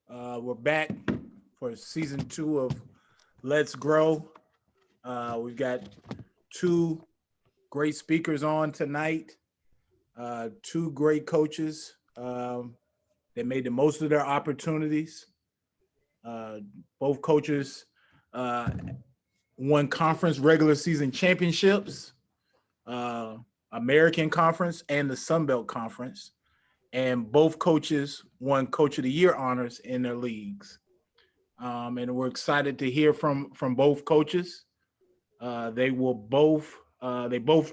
We're back for season 2 of Let's Grow. We've got two great speakers on tonight, two great coaches that made the most of their opportunities. Uh, both coaches uh, won conference regular season championships, uh, American Conference and the Sun Belt Conference, and both coaches won Coach of the Year honors in their leagues. And we're excited to hear from both coaches. They both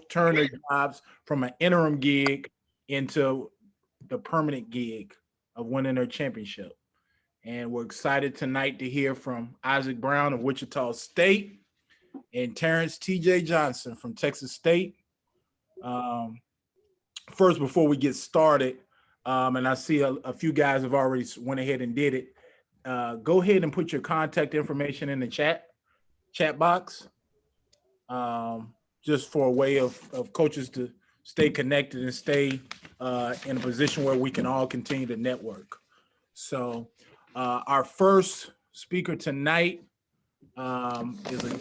turn their jobs from an interim gig into the permanent gig of winning their championship. And we're excited tonight to hear from Isaac Brown of Wichita State and Terrence T.J. Johnson from Texas State. Um, First, before we get started, and I see a few guys have already went ahead and did it. Go ahead and put your contact information in the chat box, just for a way of coaches to stay connected and stay in a position where we can all continue to network. So our first speaker tonight is a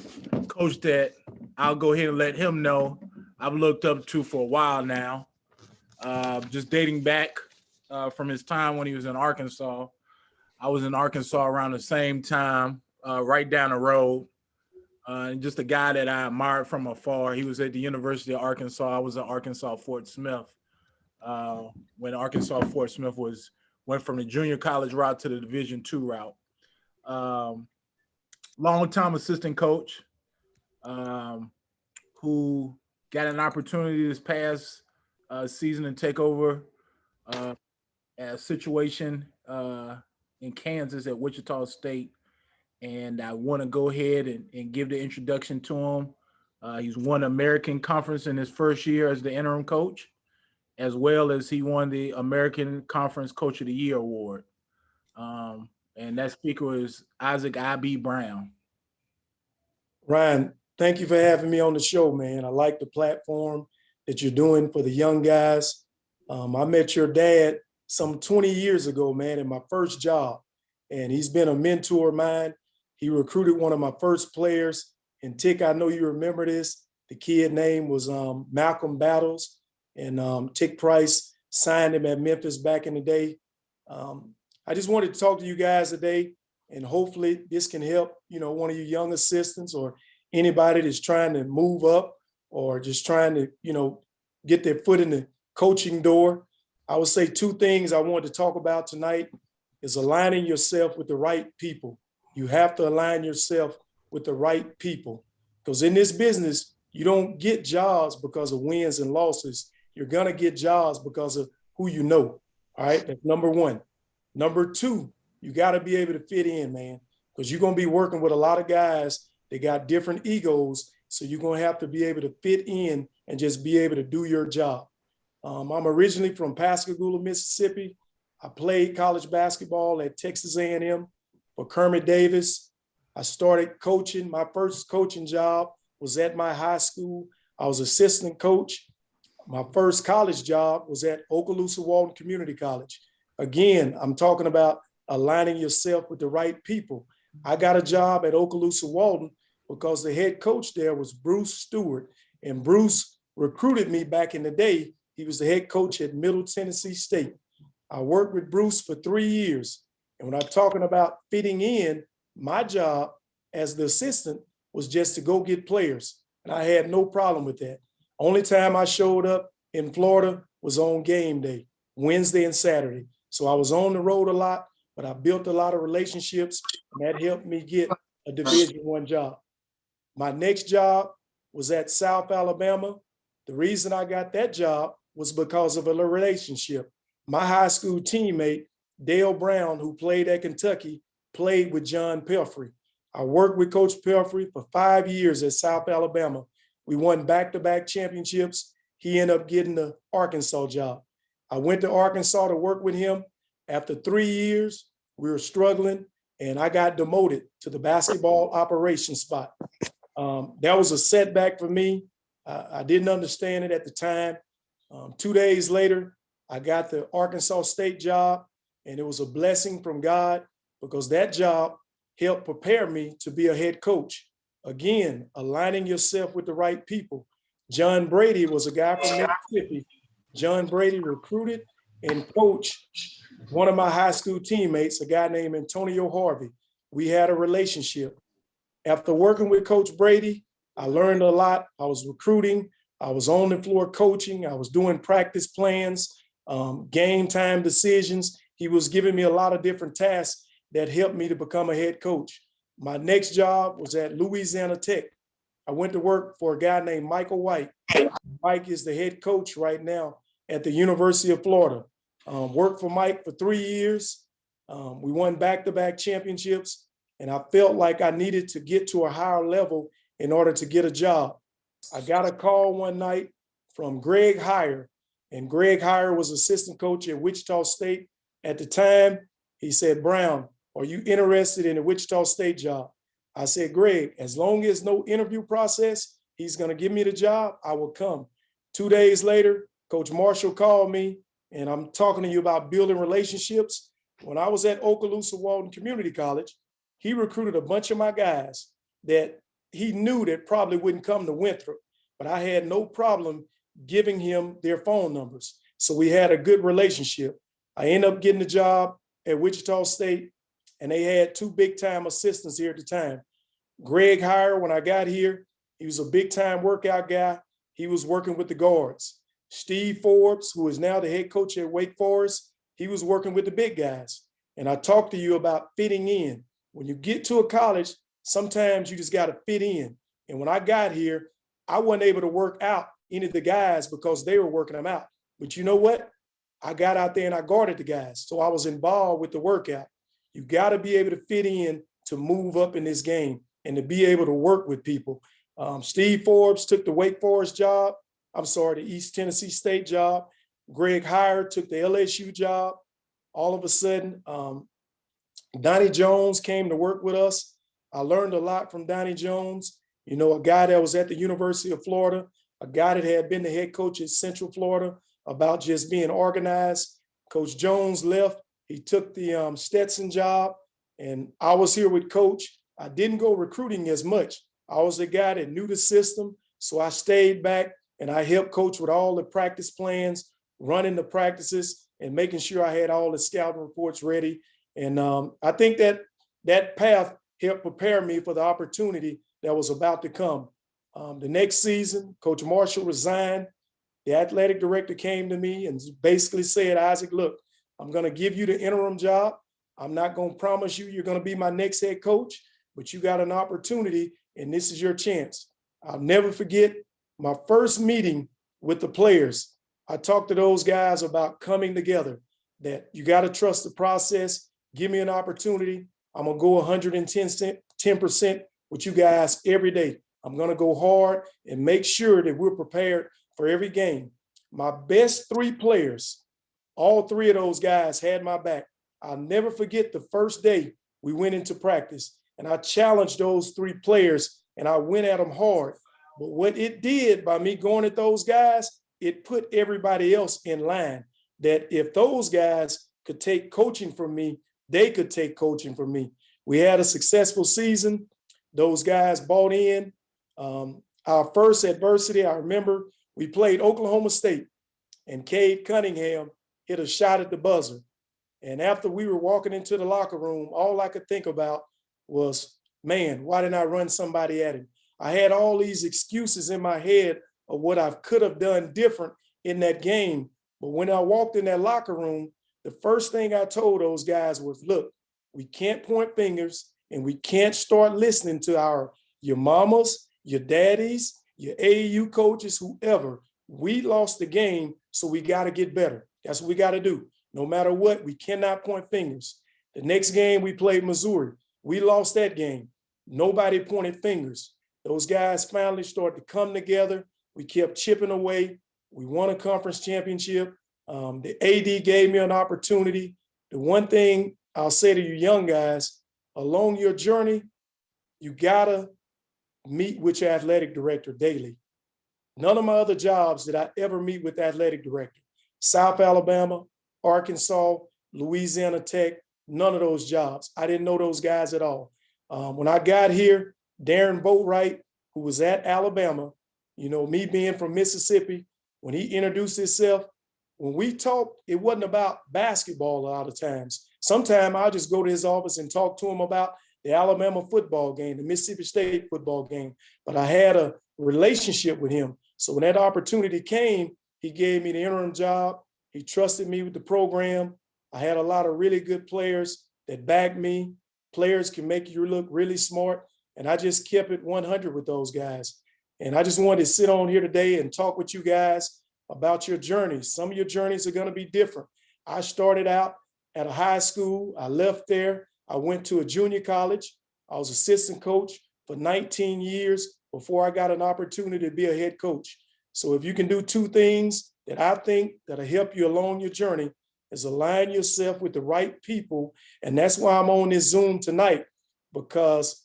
coach that I'll go ahead and let him know I've looked up to for a while now, just dating back from his time when he was in Arkansas. I was in Arkansas around the same time, right down the road. And just a guy that I admired from afar. He was at the University of Arkansas. I was at Arkansas Fort Smith when Arkansas Fort Smith went from the junior college route to the Division II route. Long-time assistant coach who got an opportunity this past season to take over a situation in Kansas at Wichita State. And I want to go ahead and give the introduction to him. He's won American Conference in his first year as the interim coach, as well as he won the American Conference Coach of the Year award. And that speaker is Isaac I.B. Brown. Ryan, thank you for having me on the show, man. I like the platform that you're doing for the young guys. I met your dad some 20 years ago, man, in my first job, and he's been a mentor of mine. He recruited one of my first players, and Tick, I know you remember this. The kid name was Malcolm Battles, and Tick Price signed him at Memphis back in the day. I just wanted to talk to you guys today, and hopefully this can help, one of you young assistants or anybody that's trying to move up or just trying to, get their foot in the coaching door. I would say two things I wanted to talk about tonight is aligning yourself with the right people. You have to align yourself with the right people, because in this business, you don't get jobs because of wins and losses. You're going to get jobs because of who you know. All right. That's number one. Number two, you got to be able to fit in, man, because you're going to be working with a lot of guys that got different egos. So you're going to have to be able to fit in and just be able to do your job. I'm originally from Pascagoula, Mississippi. I played college basketball at Texas A&M for Kermit Davis. I started coaching. My first coaching job was at my high school. I was assistant coach. My first college job was at Okaloosa Walton Community College. Again, I'm talking about aligning yourself with the right people. I got a job at Okaloosa Walton because the head coach there was Bruce Stewart, and Bruce recruited me back in the day. He was the head coach at Middle Tennessee State. I worked with Bruce for 3 years. And when I'm talking about fitting in, my job as the assistant was just to go get players. And I had no problem with that. Only time I showed up in Florida was on game day, Wednesday and Saturday. So I was on the road a lot, but I built a lot of relationships, and that helped me get a Division I job. My next job was at South Alabama. The reason I got that job was because of a relationship. My high school teammate, Dale Brown, who played at Kentucky, played with John Pelfrey. I worked with Coach Pelfrey for 5 years at South Alabama. We won back-to-back championships. He ended up getting the Arkansas job. I went to Arkansas to work with him. After 3 years, we were struggling, and I got demoted to the basketball operations spot. That was a setback for me. I didn't understand it at the time. 2 days later, I got the Arkansas State job, and it was a blessing from God. because that job helped prepare me to be a head coach. Again, aligning yourself with the right people. John Brady was a guy from Mississippi. John Brady recruited and coached one of my high school teammates, a guy named Antonio Harvey. We had a relationship. After working with Coach Brady, I learned a lot. I was recruiting. I was on the floor coaching. I was doing practice plans, game time decisions. He was giving me a lot of different tasks that helped me to become a head coach. My next job was at Louisiana Tech. I went to work for a guy named Michael White. Mike is the head coach right now at the University of Florida. Worked for Mike for 3 years. We won back-to-back championships, and I felt like I needed to get to a higher level in order to get a job. I got a call one night from Greg Heyer, and Greg Heyer was assistant coach at Wichita State at the time. He said, "Brown, are you interested in a Wichita State job?" I said, "Greg, as long as no interview process, he's going to give me the job, I will come." 2 days later, Coach Marshall called me, and I'm talking to you about building relationships. When I was at Okaloosa Walton Community College, he recruited a bunch of my guys that he knew that probably wouldn't come to Winthrop, but I had no problem giving him their phone numbers. So we had a good relationship. I ended up getting a job at Wichita State, and they had 2 big-time assistants here at the time. Greg Heyer, when I got here, he was a big-time workout guy. He was working with the guards. Steve Forbes, who is now the head coach at Wake Forest, he was working with the big guys. And I talked to you about fitting in. When you get to a college, sometimes you just got to fit in. And when I got here, I wasn't able to work out any of the guys because they were working them out. But you know what? I got out there and I guarded the guys. So I was involved with the workout. You got to be able to fit in to move up in this game and to be able to work with people. Steve Forbes took the Wake Forest job. The East Tennessee State job. Greg Heyer took the LSU job. All of a sudden, Donnie Jones came to work with us. I learned a lot from Donnie Jones, you know, a guy that was at the University of Florida, a guy that had been the head coach at Central Florida, about just being organized. Coach Jones left. He took the Stetson job, and I was here with Coach. I didn't go recruiting as much. I was the guy that knew the system, so I stayed back and I helped Coach with all the practice plans, running the practices, and making sure I had all the scouting reports ready. And I think that path helped prepare me for the opportunity that was about to come. The next season, Coach Marshall resigned. The athletic director came to me and basically said, "Isaac, look, I'm going to give you the interim job. I'm not going to promise you you're going to be my next head coach, but you got an opportunity and this is your chance." I'll never forget my first meeting with the players. I talked to those guys about coming together, that you got to trust the process. Give me an opportunity. I'm going to go 110% with you guys every day. I'm going to go hard and make sure that we're prepared for every game. My best 3 players, all 3 of those guys had my back. I'll never forget the first day we went into practice, and I challenged those 3 players and I went at them hard. But what it did by me going at those guys, it put everybody else in line, that if those guys could take coaching from me, they could take coaching from me. We had a successful season. Those guys bought in. Our first adversity, I remember we played Oklahoma State, and Cade Cunningham hit a shot at the buzzer. And after we were walking into the locker room, all I could think about was, man, why didn't I run somebody at him? I had all these excuses in my head of what I could have done different in that game. But when I walked in that locker room, the first thing I told those guys was, look, we can't point fingers and we can't start listening to your mamas, your daddies, your AAU coaches, whoever. We lost the game, so we got to get better. That's what we got to do. No matter what, we cannot point fingers. The next game we played Missouri. We lost that game. Nobody pointed fingers. Those guys finally started to come together. We kept chipping away. We won a conference championship. The AD gave me an opportunity. The one thing I'll say to you young guys, along your journey, you gotta meet with your athletic director daily. None of my other jobs did I ever meet with the athletic director. South Alabama, Arkansas, Louisiana Tech, none of those jobs. I didn't know those guys at all. When I got here, Darren Boatwright, who was at Alabama, you know, me being from Mississippi, when he introduced himself, when we talked, it wasn't about basketball a lot of times. Sometimes I'll just go to his office and talk to him about the Alabama football game, the Mississippi State football game. But I had a relationship with him. So when that opportunity came, he gave me the interim job. He trusted me with the program. I had a lot of really good players that backed me. Players can make you look really smart. And I just kept it 100 with those guys. And I just wanted to sit on here today and talk with you guys about your journeys. Some of your journeys are going to be different. I started out at a high school. I left there. I went to a junior college. I was assistant coach for 19 years before I got an opportunity to be a head coach. So if you can do two things that I think that'll help you along your journey, is align yourself with the right people. And that's why I'm on this Zoom tonight, because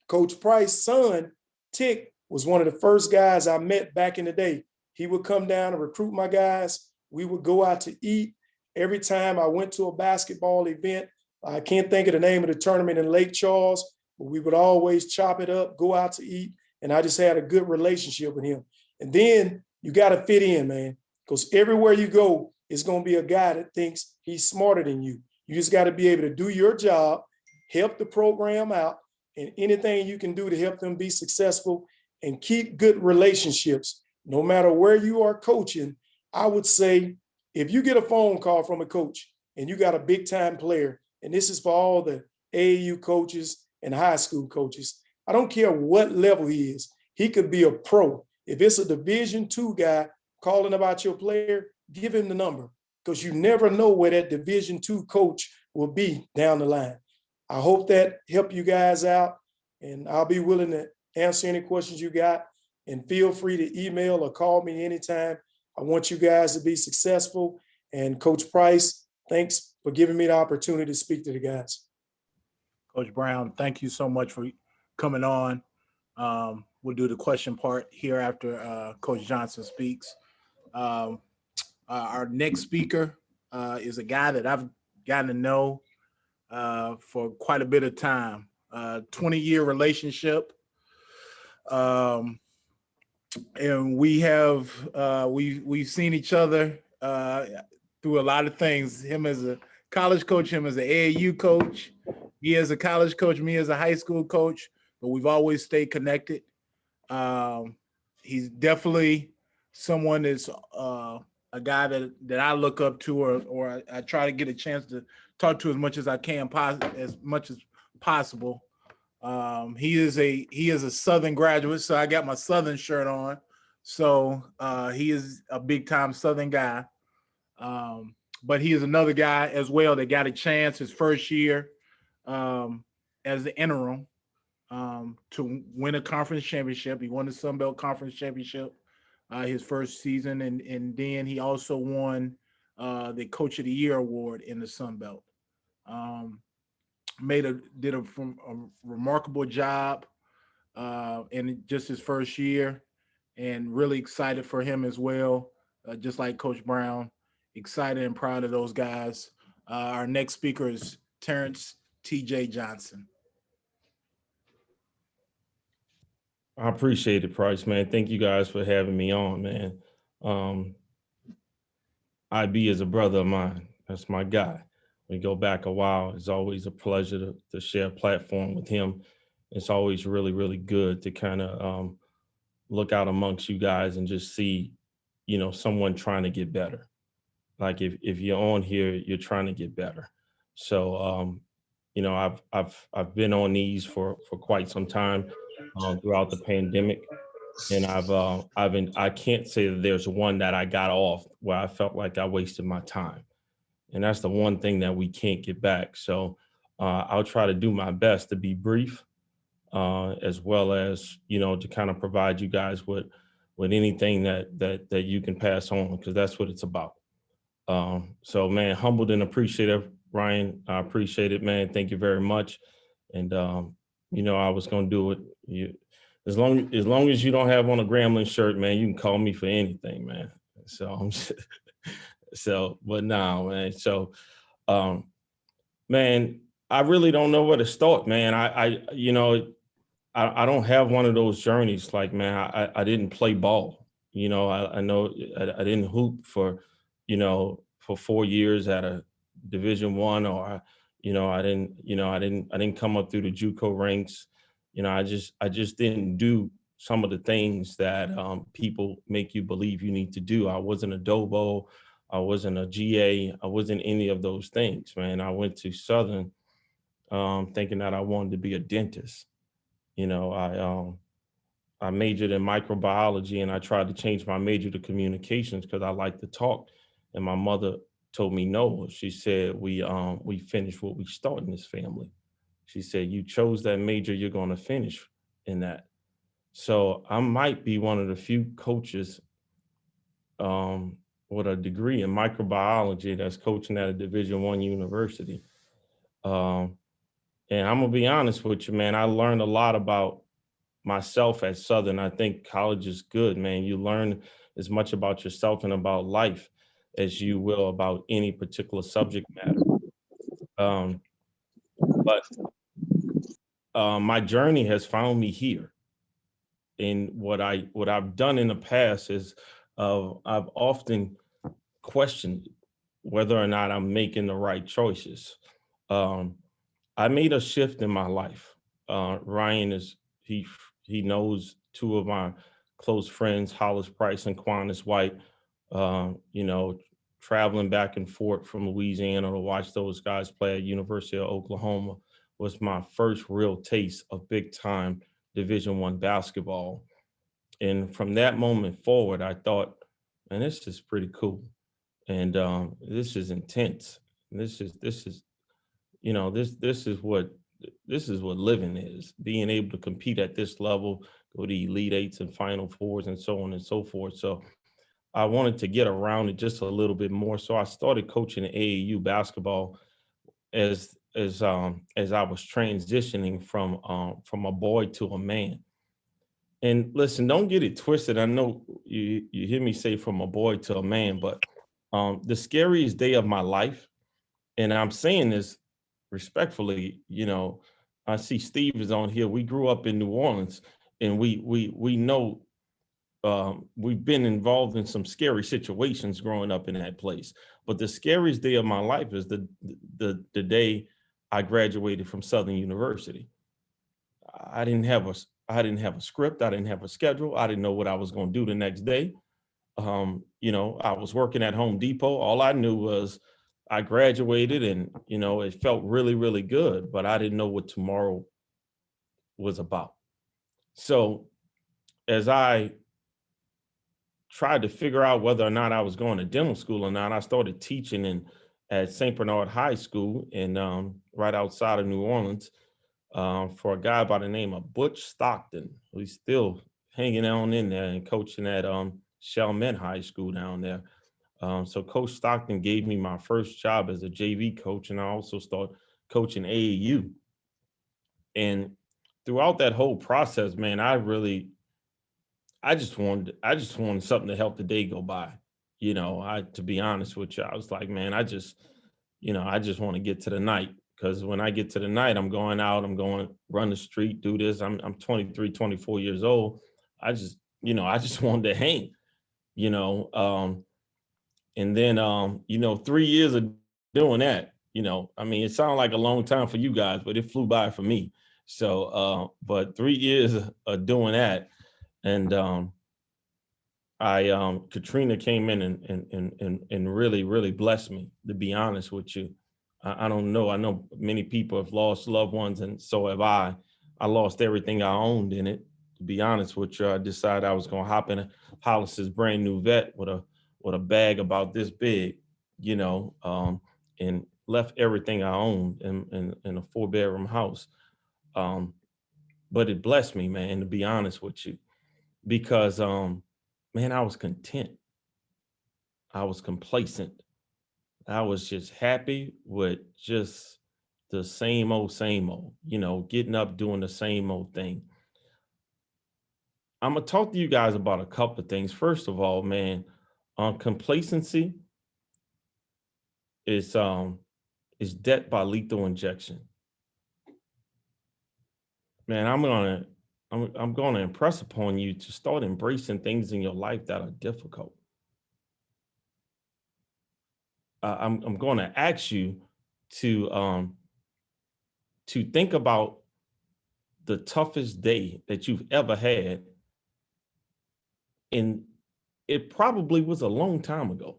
Coach Price's son, Tick, was one of the first guys I met back in the day. He would come down and recruit my guys. We would go out to eat. Every time I went to a basketball event, I can't think of the name of the tournament in Lake Charles, but we would always chop it up, go out to eat. And I just had a good relationship with him. And then you got to fit in, man, because everywhere you go, it's going to be a guy that thinks he's smarter than you. You just got to be able to do your job, help the program out, and anything you can do to help them be successful and keep good relationships. No matter where you are coaching, I would say if you get a phone call from a coach and you got a big time player, and this is for all the AAU coaches and high school coaches, I don't care what level he is. He could be a pro. If it's a Division II guy calling about your player, give him the number, because you never know where that Division II coach will be down the line. I hope that helped you guys out, and I'll be willing to answer any questions you got, and feel free to email or call me anytime. I want you guys to be successful. And Coach Price, thanks for giving me the opportunity to speak to the guys. Coach Brown, thank you so much for coming on. We'll do the question part here after Coach Johnson speaks. Our next speaker is a guy that I've gotten to know for quite a bit of time. 20-year relationship. And we have we've seen each other through a lot of things. Him as a college coach, him as an AAU coach, he as a college coach, me as a high school coach, but we've always stayed connected. He's definitely someone that's a guy that I look up to, or I try to get a chance to talk to as much as I can, as much as possible. He is a Southern graduate, so I got my Southern shirt on. So he is a big time Southern guy. But he is another guy as well that got a chance his first year as the interim to win a conference championship. He won the Sun Belt Conference Championship his first season, and then he also won the Coach of the Year award in the Sun Belt. Did a remarkable job in just his first year, and really excited for him as well. Just like Coach Brown, excited and proud of those guys. Our next speaker is Terrence T.J. Johnson. I appreciate it, Price, man. Thank you guys for having me on, man. IB is a brother of mine. That's my guy. We go back a while. It's always a pleasure to share a platform with him. It's always really, really good to kind of look out amongst you guys and just see, you know, someone trying to get better. Like if you're on here, you're trying to get better. So, you know, I've been on these for quite some time throughout the pandemic, and I can't say that there's one that I got off where I felt like I wasted my time. And that's the one thing that we can't get back. So I'll try to do my best to be brief, as well as, you know, to kind of provide you guys with anything that you can pass on, because that's what it's about. So, man, humbled and appreciative, Ryan. I appreciate it, man. Thank you very much. And, you know, I was going to do it. As long as you don't have on a Grambling shirt, man, you can call me for anything, man. So, but now, man. So, Man, I really don't know where to start, man. I don't have one of those journeys. Like, man, I didn't play ball. I know I didn't hoop for 4 years at a Division I, or I didn't come up through the JUCO ranks. I just didn't do some of the things that people make you believe you need to do. I wasn't a Dobo. I wasn't a GA. I wasn't any of those things, man. I went to Southern thinking that I wanted to be a dentist. You know, I majored in microbiology and I tried to change my major to communications because I like to talk. And my mother told me no. She said we finish what we start in this family. She said you chose that major, you're going to finish in that. So I might be one of the few coaches with a degree in microbiology that's coaching at a Division I university. Um, and I'm gonna be honest with you, man. I learned a lot about myself at Southern. I think college is good, man. You learn as much about yourself and about life as you will about any particular subject matter. Um, but my journey has found me here. And what I've done in the past is I've often questioned whether or not I'm making the right choices. Um, I made a shift in my life. Ryan he he knows two of my close friends, Hollis Price and Quantas White. Uh, you know, Traveling back and forth from Louisiana to watch those guys play at University of Oklahoma was my first real taste of big time Division I basketball. And from that moment forward, I thought, man, this is pretty cool, and this is intense. This is this is what living is, being able to compete at this level, go to elite eights and final fours and so on and so forth. So I wanted to get around it just a little bit more, so I started coaching AAU basketball as I was transitioning from a boy to a man. And listen, don't get it twisted. I know you hear me say from a boy to a man, but the scariest day of my life, and I'm saying this respectfully, I see Steve is on here. We grew up in New Orleans, and we know we've been involved in some scary situations growing up in that place. But the scariest day of my life is the day I graduated from Southern University. I didn't have a I didn't have a script. I didn't have a schedule. I didn't know what I was going to do the next day. I was working at Home Depot. All I knew was I graduated, and it felt really, really good, but I didn't know what tomorrow was about. So as I tried to figure out whether or not I was going to dental school or not, I started teaching at St. Bernard High School in right outside of New Orleans for a guy by the name of Butch Stockton, who's still hanging on in there and coaching at Chalmette High School down there. So Coach Stockton gave me my first job as a JV coach, and I also started coaching AAU. And throughout that whole process, man, I just wanted something to help the day go by. To be honest with you, I was like, man, I just want to get to the night, because when I get to the night, I'm going out, I'm going run the street, do this. I'm 23, 24 years old. I just wanted to hang, you know. And then 3 years of doing that, I mean, it sounded like a long time for you guys, but it flew by for me. So but 3 years of doing that, and I Katrina came in and really, really blessed me, to be honest with you. I don't know. I know many people have lost loved ones, and so have I. I lost everything I owned in it. To be honest with you, I decided I was gonna hop in a Hollis's brand new vet with a bag about this big, and left everything I owned in a 4-bedroom house. Um, but it blessed me, man, to be honest with you, because man, I was content. I was complacent. I was just happy with just the same old, getting up, doing the same old thing. I'm gonna talk to you guys about a couple of things. First of all, man, complacency is is death by lethal injection. Man, I'm gonna impress upon you to start embracing things in your life that are difficult. I'm going to ask you to think about the toughest day that you've ever had, and it probably was a long time ago.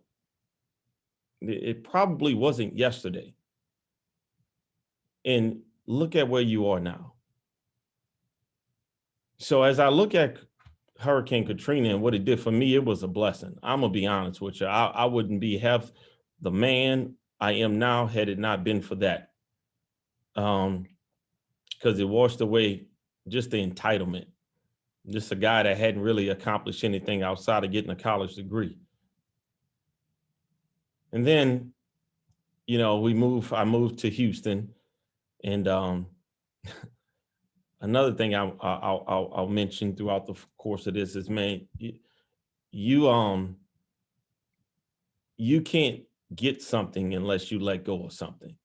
It probably wasn't yesterday. And look at where you are now. So as I look at Hurricane Katrina and what it did for me, it was a blessing. I'm gonna be honest with you. I wouldn't be half the man I am now had it not been for that. Because it washed away just the entitlement. Just a guy that hadn't really accomplished anything outside of getting a college degree. And then, you know, I moved to Houston, and another thing I'll mention throughout the course of this is, man, you can't get something unless you let go of something.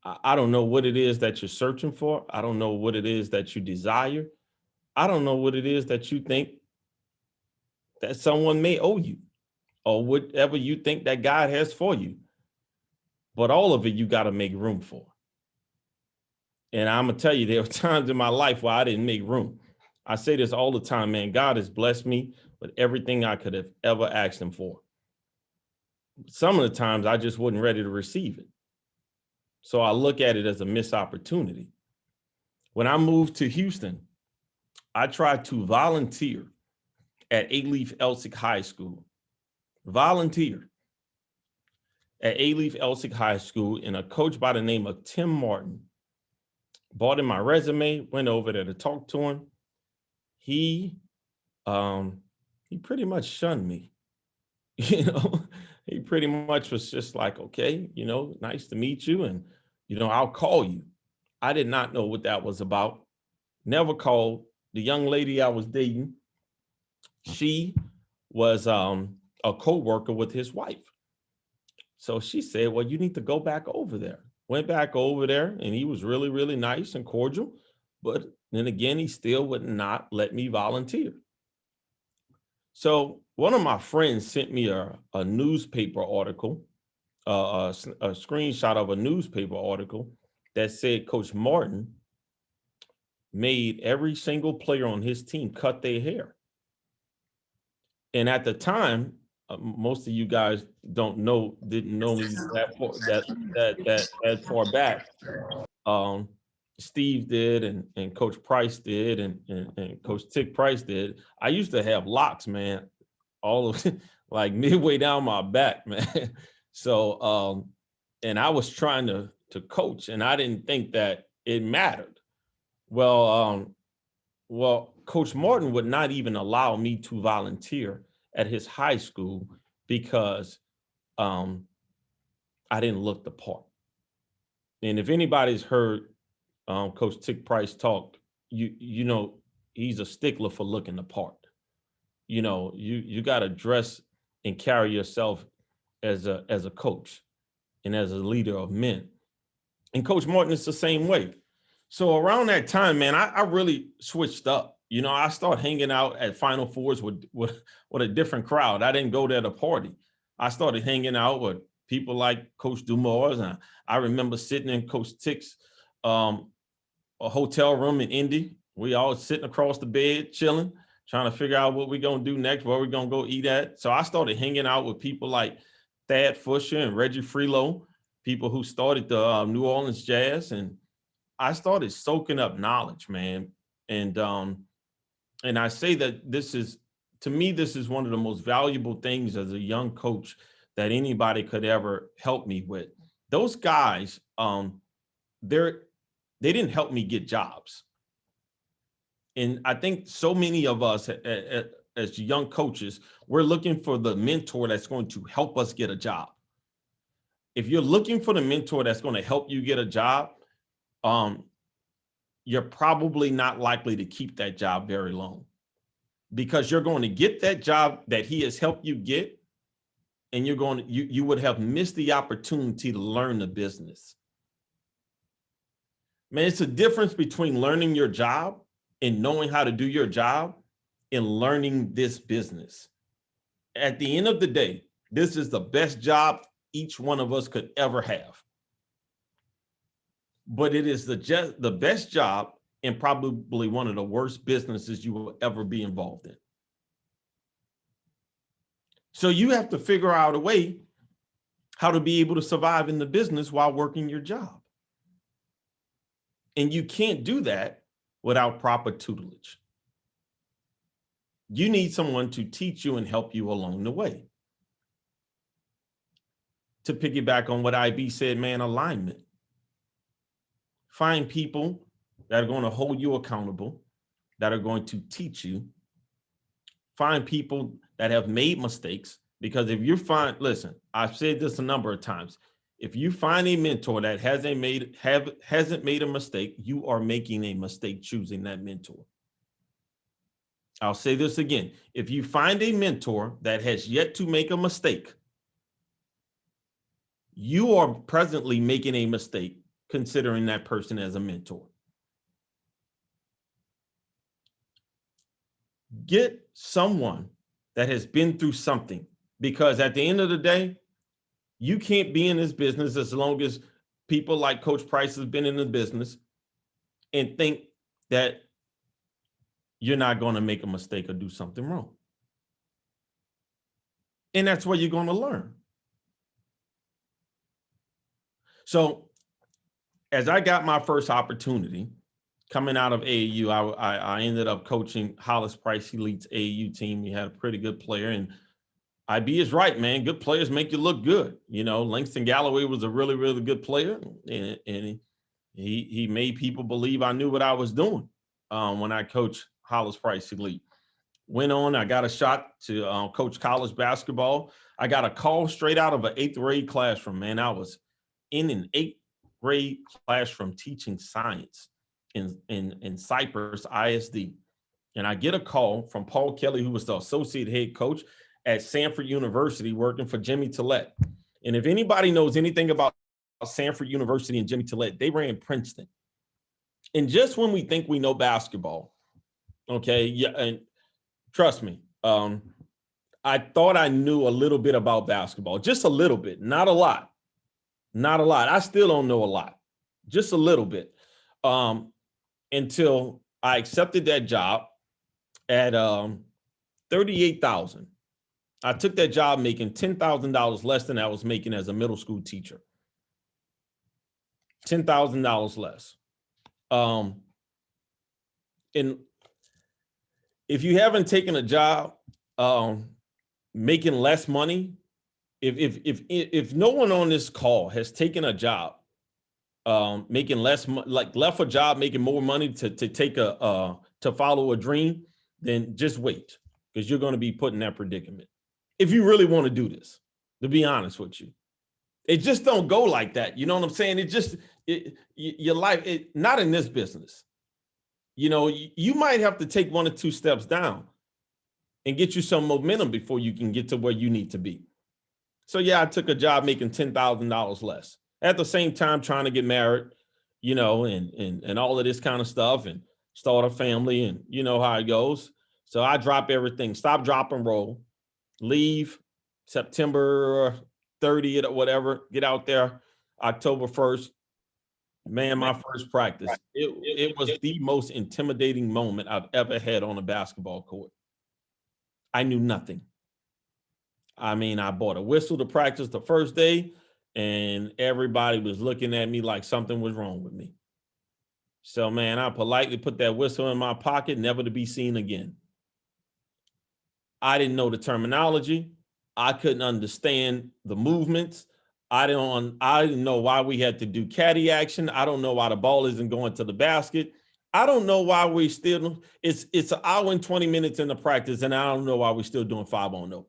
I don't know what it is that you're searching for. I don't know what it is that you desire. I don't know what it is that you think that someone may owe you, or whatever you think that God has for you. But all of it, you got to make room for. And I'm going to tell you, there were times in my life where I didn't make room. I say this all the time, man. God has blessed me with everything I could have ever asked him for. Some of the times I just wasn't ready to receive it. So I look at it as a missed opportunity. When I moved to Houston, I tried to volunteer at Alief Elsik High School. Volunteer at Alief Elsik High School, and a coach by the name of Tim Martin brought in my resume, went over there to talk to him. He pretty much shunned me. You know, he pretty much was just like, okay, you know, nice to meet you, and, you know, I'll call you. I did not know what that was about. Never called. The young lady I was dating, she was a co-worker with his wife. So she said, well, you need to go back over there. Went back over there, and he was really, really nice and cordial. But then again, he still would not let me volunteer. So one of my friends sent me a newspaper article, a screenshot of a newspaper article that said Coach Martin made every single player on his team cut their hair. And at the time, most of you guys didn't know me that far back. Steve did, and Coach Price did, and Coach Tick Price did. I used to have locks, man, all of like midway down my back, man. So, and I was trying to coach, and I didn't think that it mattered. Well, Coach Martin would not even allow me to volunteer at his high school because I didn't look the part. And if anybody's heard Coach Tick Price talk, you know, he's a stickler for looking the part. You know, you got to dress and carry yourself as a coach and as a leader of men. And Coach Martin is the same way. So around that time, man, I really switched up. You know, I started hanging out at Final Fours with a different crowd. I didn't go there to party. I started hanging out with people like Coach Dumars. And I remember sitting in Coach Tick's a hotel room in Indy. We all sitting across the bed, chilling, trying to figure out what we're going to do next, where we're going to go eat at. So I started hanging out with people like Thad Fusher and Reggie Freelo, people who started the New Orleans Jazz. And I started soaking up knowledge, man. And I say that this is one of the most valuable things as a young coach that anybody could ever help me with. Those guys, they didn't help me get jobs. And I think so many of us as young coaches, we're looking for the mentor that's going to help us get a job. If you're looking for the mentor that's going to help you get a job, you're probably not likely to keep that job very long, because you're going to get that job that he has helped you get, and you would have missed the opportunity to learn the business. Man, it's a difference between learning your job and knowing how to do your job and learning this business. At the end of the day, this is the best job each one of us could ever have. But it is the best job and probably one of the worst businesses you will ever be involved in. So you have to figure out a way how to be able to survive in the business while working your job. And you can't do that without proper tutelage. You need someone to teach you and help you along the way. To piggyback on what IB said, man, alignment. Find people that are going to hold you accountable, that are going to teach you. Find people that have made mistakes, because if you find, listen, I've said this a number of times, if you find a mentor that hasn't made a mistake, you are making a mistake choosing that mentor. I'll say this again. If you find a mentor that has yet to make a mistake, you are presently making a mistake considering that person as a mentor. Get someone that has been through something, because at the end of the day, you can't be in this business as long as people like Coach Price has been in the business and think that you're not going to make a mistake or do something wrong. And that's where you're going to learn. So as I got my first opportunity coming out of AAU, I ended up coaching Hollis Price Elite's AAU team. We had a pretty good player, and IB is right, man. Good players make you look good. You know, Langston Galloway was a really, really good player, and he made people believe I knew what I was doing when I coached Hollis Price Elite. Went on, I got a shot to coach college basketball. I got a call straight out of an 8th grade classroom, man. I was in an 8th grade classroom teaching science in Cypress ISD. And I get a call from Paul Kelly, who was the associate head coach at Sanford University, working for Jimmy Tillett. And if anybody knows anything about Sanford University and Jimmy Tillett, they ran Princeton. And just when we think we know basketball, okay, yeah, and trust me, I thought I knew a little bit about basketball, just a little bit, not a lot. Not a lot. I still don't know a lot, just a little bit, until I accepted that job at $38,000. I took that job making $10,000 less than I was making as a middle school teacher. $10,000 less. And if you haven't taken a job making less money, if no one on this call has taken a job making less, like left a job making more money to take to follow a dream, then just wait, because you're going to be put in that predicament. If you really want to do this, to be honest with you, it just don't go like that. You know what I'm saying? It just, your life, not in this business. You know, you might have to take 1 or 2 steps down and get you some momentum before you can get to where you need to be. So yeah, I took a job making $10,000 less. At the same time, trying to get married, you know, and all of this kind of stuff, and start a family, and you know how it goes. So I drop everything, stop, drop, and roll, leave September 30th or whatever, get out there October 1st. Man, my first practice, it was the most intimidating moment I've ever had on a basketball court. I knew nothing. I mean, I bought a whistle to practice the first day, and everybody was looking at me like something was wrong with me. So, man, I politely put that whistle in my pocket, never to be seen again. I didn't know the terminology. I couldn't understand the movements. I didn't know why we had to do caddy action. I don't know why the ball isn't going to the basket. I don't know why we still, it's an hour and 20 minutes into practice, and I don't know why we're still doing 5-on-0.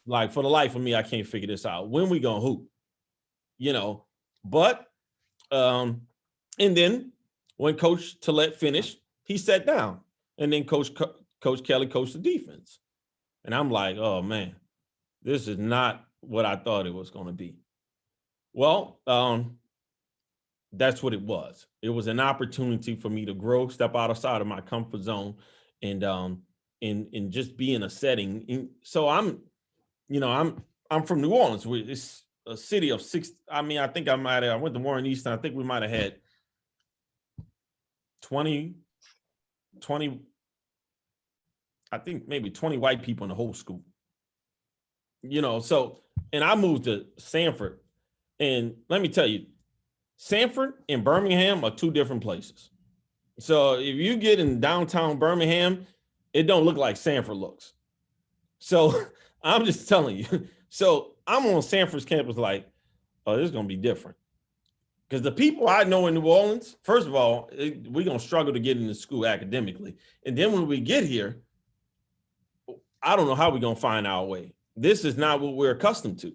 Like, for the life of me, I can't figure this out. When we gonna hoop? You know, but, and then when Coach Tillett finished, he sat down, and then Coach Kelly coached the defense. And I'm like, oh man, This is not what I thought it was going to be. Well, that's what it was. It was an opportunity for me to grow, step outside of my comfort zone, and just be in a setting. So I'm from New Orleans. It's a city of six. I mean, I think I went to Warren Easton. I think we might have had 20, I think maybe 20 white people in the whole school. So, and I moved to Sanford. And let me tell you, Sanford and Birmingham are two different places. So if you get in downtown Birmingham, it don't look like Sanford looks. So I'm just telling you. So I'm on Sanford's campus like, oh, this is going to be different. Because the people I know in New Orleans, first of all, we're going to struggle to get into school academically. And then when we get here, I don't know how we're going to find our way. This is not what we're accustomed to.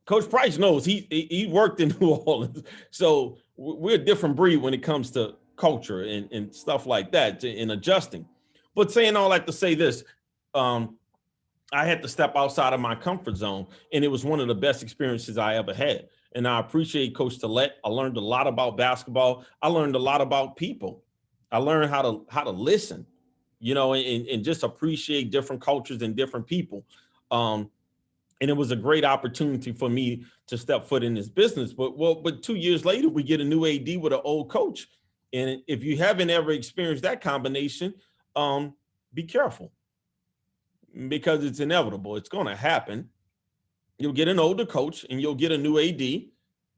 Coach Price knows he worked in New Orleans. So we're a different breed when it comes to culture and stuff like that in adjusting. But saying all that to say this, I had to step outside of my comfort zone, and it was one of the best experiences I ever had. And I appreciate Coach Tillett. I learned a lot about basketball. I learned a lot about people. I learned how to listen, and just appreciate different cultures and different people. And it was a great opportunity for me to step foot in this business. But 2 years later, we get a new AD with an old coach. And if you haven't ever experienced that combination, be careful, because it's inevitable. It's going to happen. You'll get an older coach and you'll get a new AD.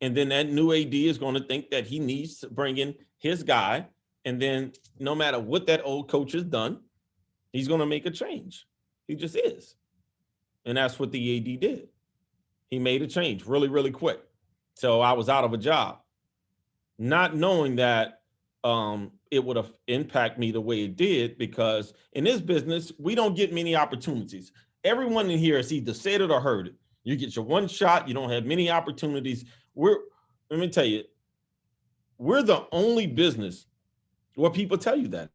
And then that new AD is going to think that he needs to bring in his guy. And then no matter what that old coach has done, he's going to make a change. He just is. And that's what the AD did. He made a change really, really quick. So I was out of a job, not knowing that it would have impacted me the way it did, because in this business, we don't get many opportunities. Everyone in here has either said it or heard it. You get your one shot. You don't have many opportunities. Let me tell you, we're the only business where people tell you that.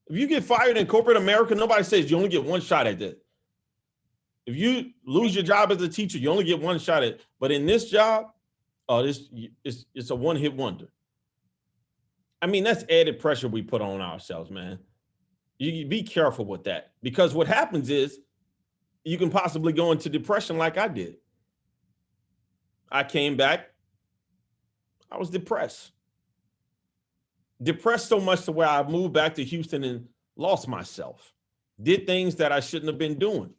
If you get fired in corporate America, nobody says you only get one shot at that. If you lose your job as a teacher, you only get one shot at it. But in this job, it's a one-hit wonder. I mean, that's added pressure we put on ourselves, man. You be careful with that, because what happens is you can possibly go into depression like I did. I came back. I was depressed. Depressed so much to where I moved back to Houston and lost myself. Did things that I shouldn't have been doing.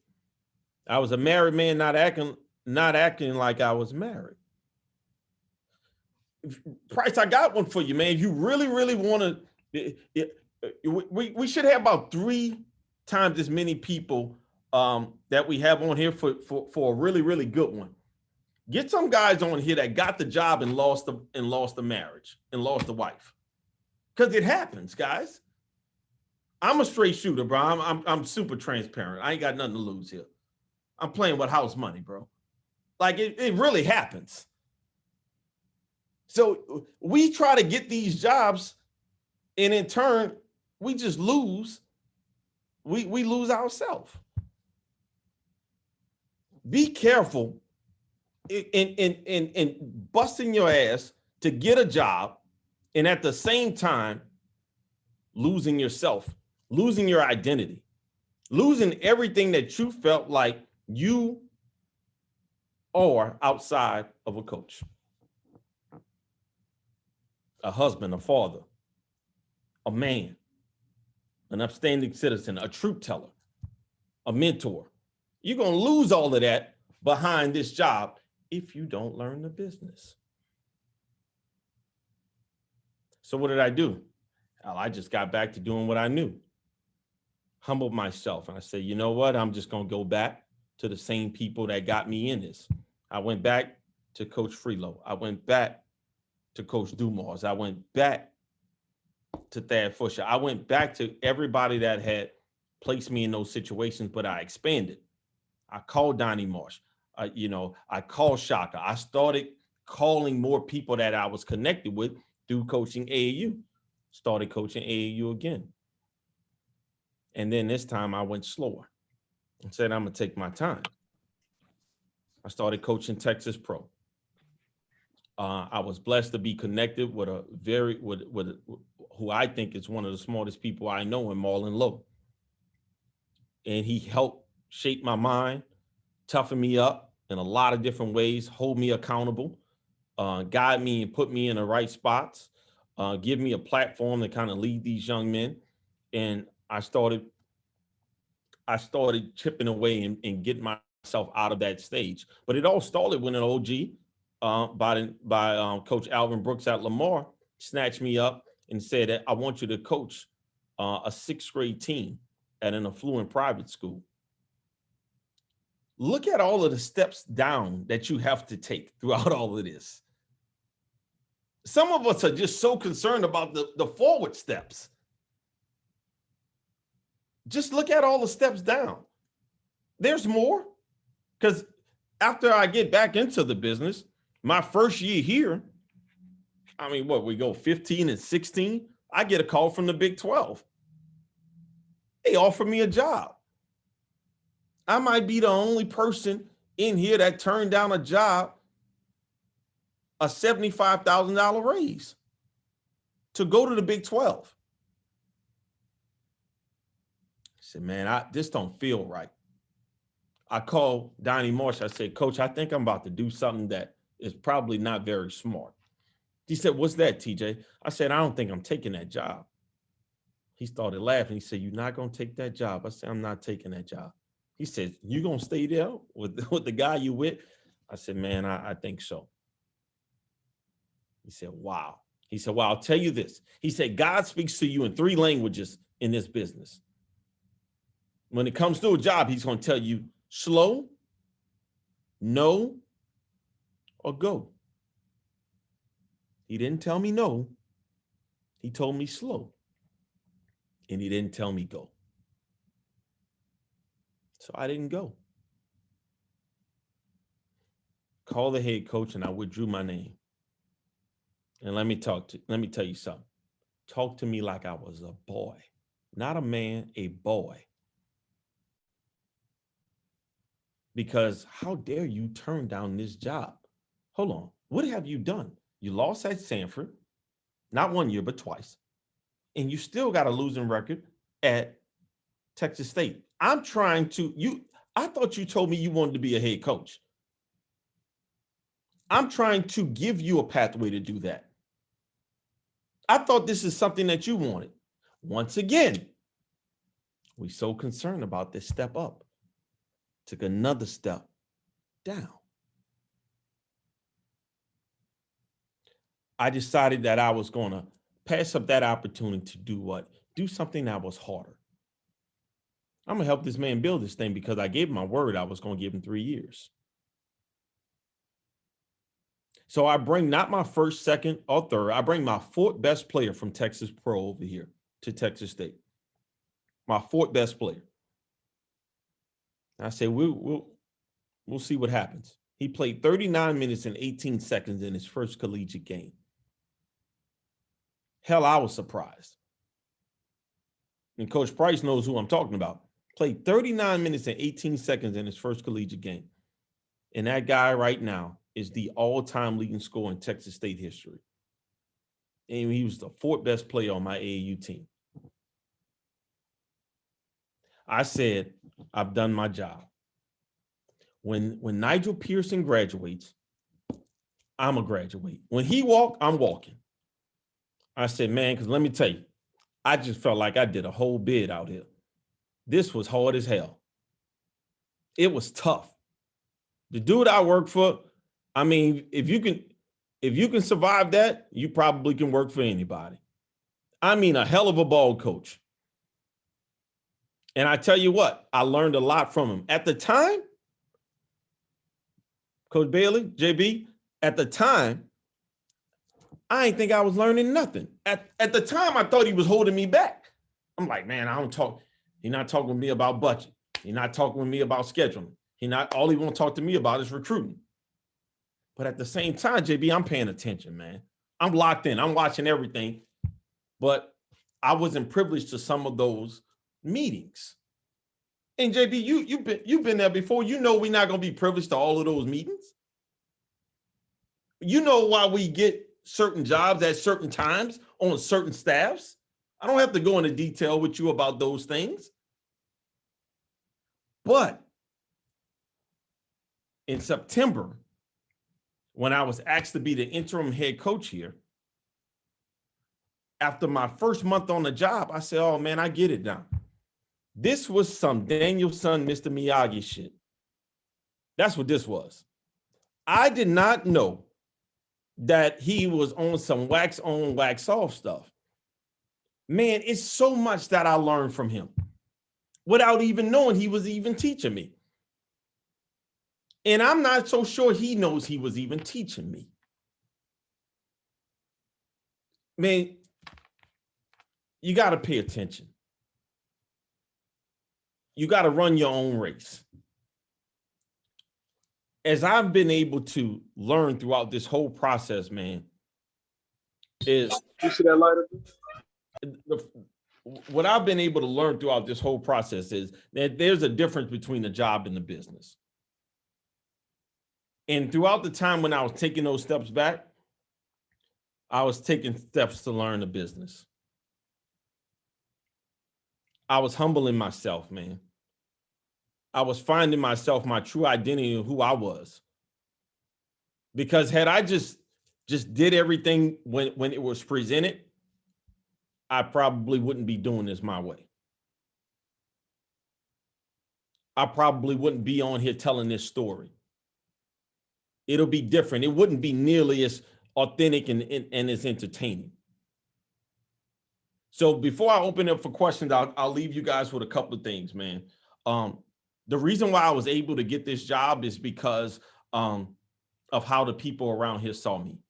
I was a married man, not acting like I was married. Price, I got one for you, man. If you really, really want to, we should have about 3 times as many people that we have on here for a really, really good one. Get some guys on here that got the job and lost the marriage and lost the wife, because it happens, guys. I'm a straight shooter, bro. I'm super transparent. I ain't got nothing to lose here. I'm playing with house money, bro. Like it really happens. So we try to get these jobs, and in turn, we just lose. We lose ourselves. Be careful in busting your ass to get a job, and at the same time, losing yourself, losing your identity, losing everything that you felt like you are outside of a coach, a husband, a father, a man, an upstanding citizen, a truth teller, a mentor. You're going to lose all of that behind this job if you don't learn the business. So what did I do? Well, I just got back to doing what I knew. Humbled myself. And I said, you know what? I'm just going to go back to the same people that got me in this. I went back to Coach Freelo. I went back to Coach Dumas. I went back to Thad Fusher. I went back to everybody that had placed me in those situations, but I expanded. I called Donnie Marsh. I called Shaka. I started calling more people that I was connected with through coaching AAU. Started coaching AAU again. And then this time I went slower and said, I'm going to take my time. I started coaching Texas Pro. I was blessed to be connected with who I think is one of the smartest people I know in Marlon Lowe. And he helped shape my mind, toughen me up in a lot of different ways, hold me accountable, guide me and put me in the right spots, give me a platform to kind of lead these young men. And I started chipping away and getting myself out of that stage. But it all started when an OG by Coach Alvin Brooks at Lamar snatched me up and said that I want you to coach a 6th grade team at an affluent private school. Look at all of the steps down that you have to take throughout all of this. Some of us are just so concerned about the forward steps. Just look at all the steps down. There's more. Because after I get back into the business, my first year here, I mean, we go 15 and 16, I get a call from the Big 12. They offer me a job. I might be the only person in here that turned down a job, a $75,000 raise to go to the Big 12. I said, man, this don't feel right. I called Donnie Marsh. I said, Coach, I think I'm about to do something that is probably not very smart. He said, what's that, TJ? I said, I don't think I'm taking that job. He started laughing. He said, you're not going to take that job? I said, I'm not taking that job. He said, you going to stay there with the guy you with? I said, man, I think so. He said, wow. He said, well, I'll tell you this. He said, God speaks to you in 3 languages in this business. When it comes to a job, he's going to tell you slow, no, or go. He didn't tell me no. He told me slow. And he didn't tell me go. So I didn't go. Called the head coach and I withdrew my name. And let me tell you something. Talk to me like I was a boy, not a man, a boy. Because how dare you turn down this job? Hold on. What have you done? You lost at Sanford, not 1 year, but twice. And you still got a losing record at Texas State. I thought you told me you wanted to be a head coach. I'm trying to give you a pathway to do that. I thought this is something that you wanted. Once again, we're so concerned about this step up. Took another step down. I decided that I was going to pass up that opportunity to do what? Do something that was harder. I'm going to help this man build this thing because I gave him my word I was going to give him 3 years. So I bring not my first, second, or third. I bring my 4th best player from Texas Pro over here to Texas State. My 4th best player. I say, we'll see what happens. He played 39 minutes and 18 seconds in his first collegiate game. Hell, I was surprised. And Coach Price knows who I'm talking about. Played 39 minutes and 18 seconds in his first collegiate game. And that guy right now is the all-time leading scorer in Texas State history. And he was the 4th best player on my AAU team. I said, I've done my job. When Nigel Pearson graduates, I'm a graduate. When he walk, I'm walking. I said, man, because let me tell you, I just felt like I did a whole bid out here. This was hard as hell. It was tough. The dude I work for, I mean, if you can survive that, you probably can work for anybody. I mean, a hell of a ball coach. And I tell you what, I learned a lot from him. At the time, Coach Bailey, JB, at the time, I didn't think I was learning nothing. At the time, I thought he was holding me back. I'm like, man, I don't talk. He's not talking with me about budget. He's not talking with me about scheduling. All he want to talk to me about is recruiting. But at the same time, JB, I'm paying attention, man. I'm locked in. I'm watching everything. But I wasn't privileged to some of those meetings. And JB, you've been there before. You know we're not gonna be privileged to all of those meetings. You know why we get certain jobs at certain times on certain staffs. I don't have to go into detail with you about those things. But in September, when I was asked to be the interim head coach here, after my first month on the job, I said, oh man, I get it now. This was some Daniel-san, Mr. Miyagi shit. That's what this was. I did not know that he was on some wax on, wax off stuff. Man, it's so much that I learned from him without even knowing he was even teaching me. And I'm not so sure he knows he was even teaching me. Man, you got to pay attention. You got to run your own race. As I've been able to learn throughout this whole process, man, is You see that lighter? what I've been able to learn throughout this whole process is that there's a difference between the job and the business. And throughout the time when I was taking those steps back, I was taking steps to learn the business. I was humbling myself, man. I was finding myself, my true identity of who I was. Because had I just did everything when it was presented, I probably wouldn't be doing this my way. I probably wouldn't be on here telling this story. It'll be different. It wouldn't be nearly as authentic and as entertaining. So before I open up for questions, I'll leave you guys with a couple of things, man. The reason why I was able to get this job is because of how the people around here saw me.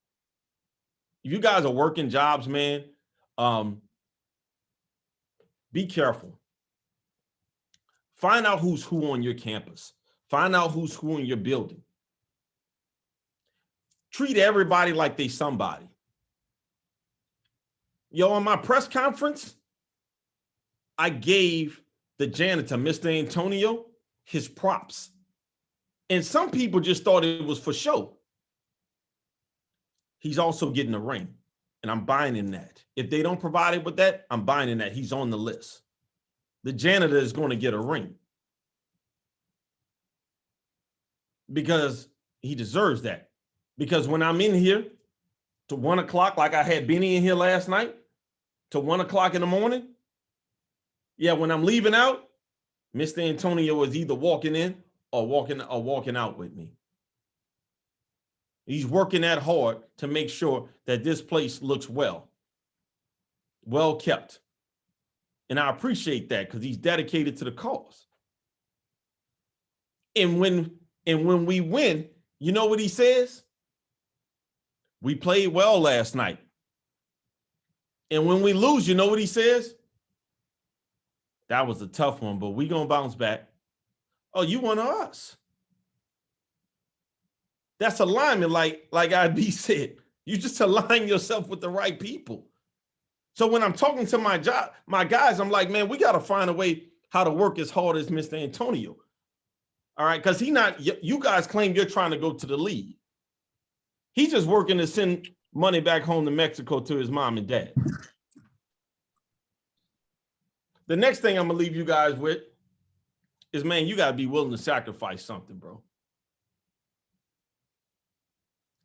If you guys are working jobs, man, be careful. Find out who's who on your campus. Find out who's who in your building. Treat everybody like they somebody. Yo, on my press conference, I gave the janitor, Mr. Antonio, his props. And some people just thought it was for show. He's also getting a ring, and I'm buying in that. If they don't provide it with that, I'm buying in that. He's on the list. The janitor is going to get a ring because he deserves that. Because when I'm in here to 1 o'clock, like I had Benny in here last night, to 1 o'clock in the morning, yeah, when I'm leaving out, Mr. Antonio is either walking in or walking out with me. He's working that hard to make sure that this place looks well kept. And I appreciate that because he's dedicated to the cause. And when we win, you know what he says? We played well last night. And when we lose, you know what he says? That was a tough one, but we gonna bounce back. Oh, you one of us. That's alignment, like IB said. You just align yourself with the right people. So when I'm talking to my guys, I'm like, man, we gotta find a way how to work as hard as Mr. Antonio. All right, because you guys claim you're trying to go to the league. He's just working to send money back home to Mexico to his mom and dad. The next thing I'm gonna leave you guys with is, man, you gotta be willing to sacrifice something, bro.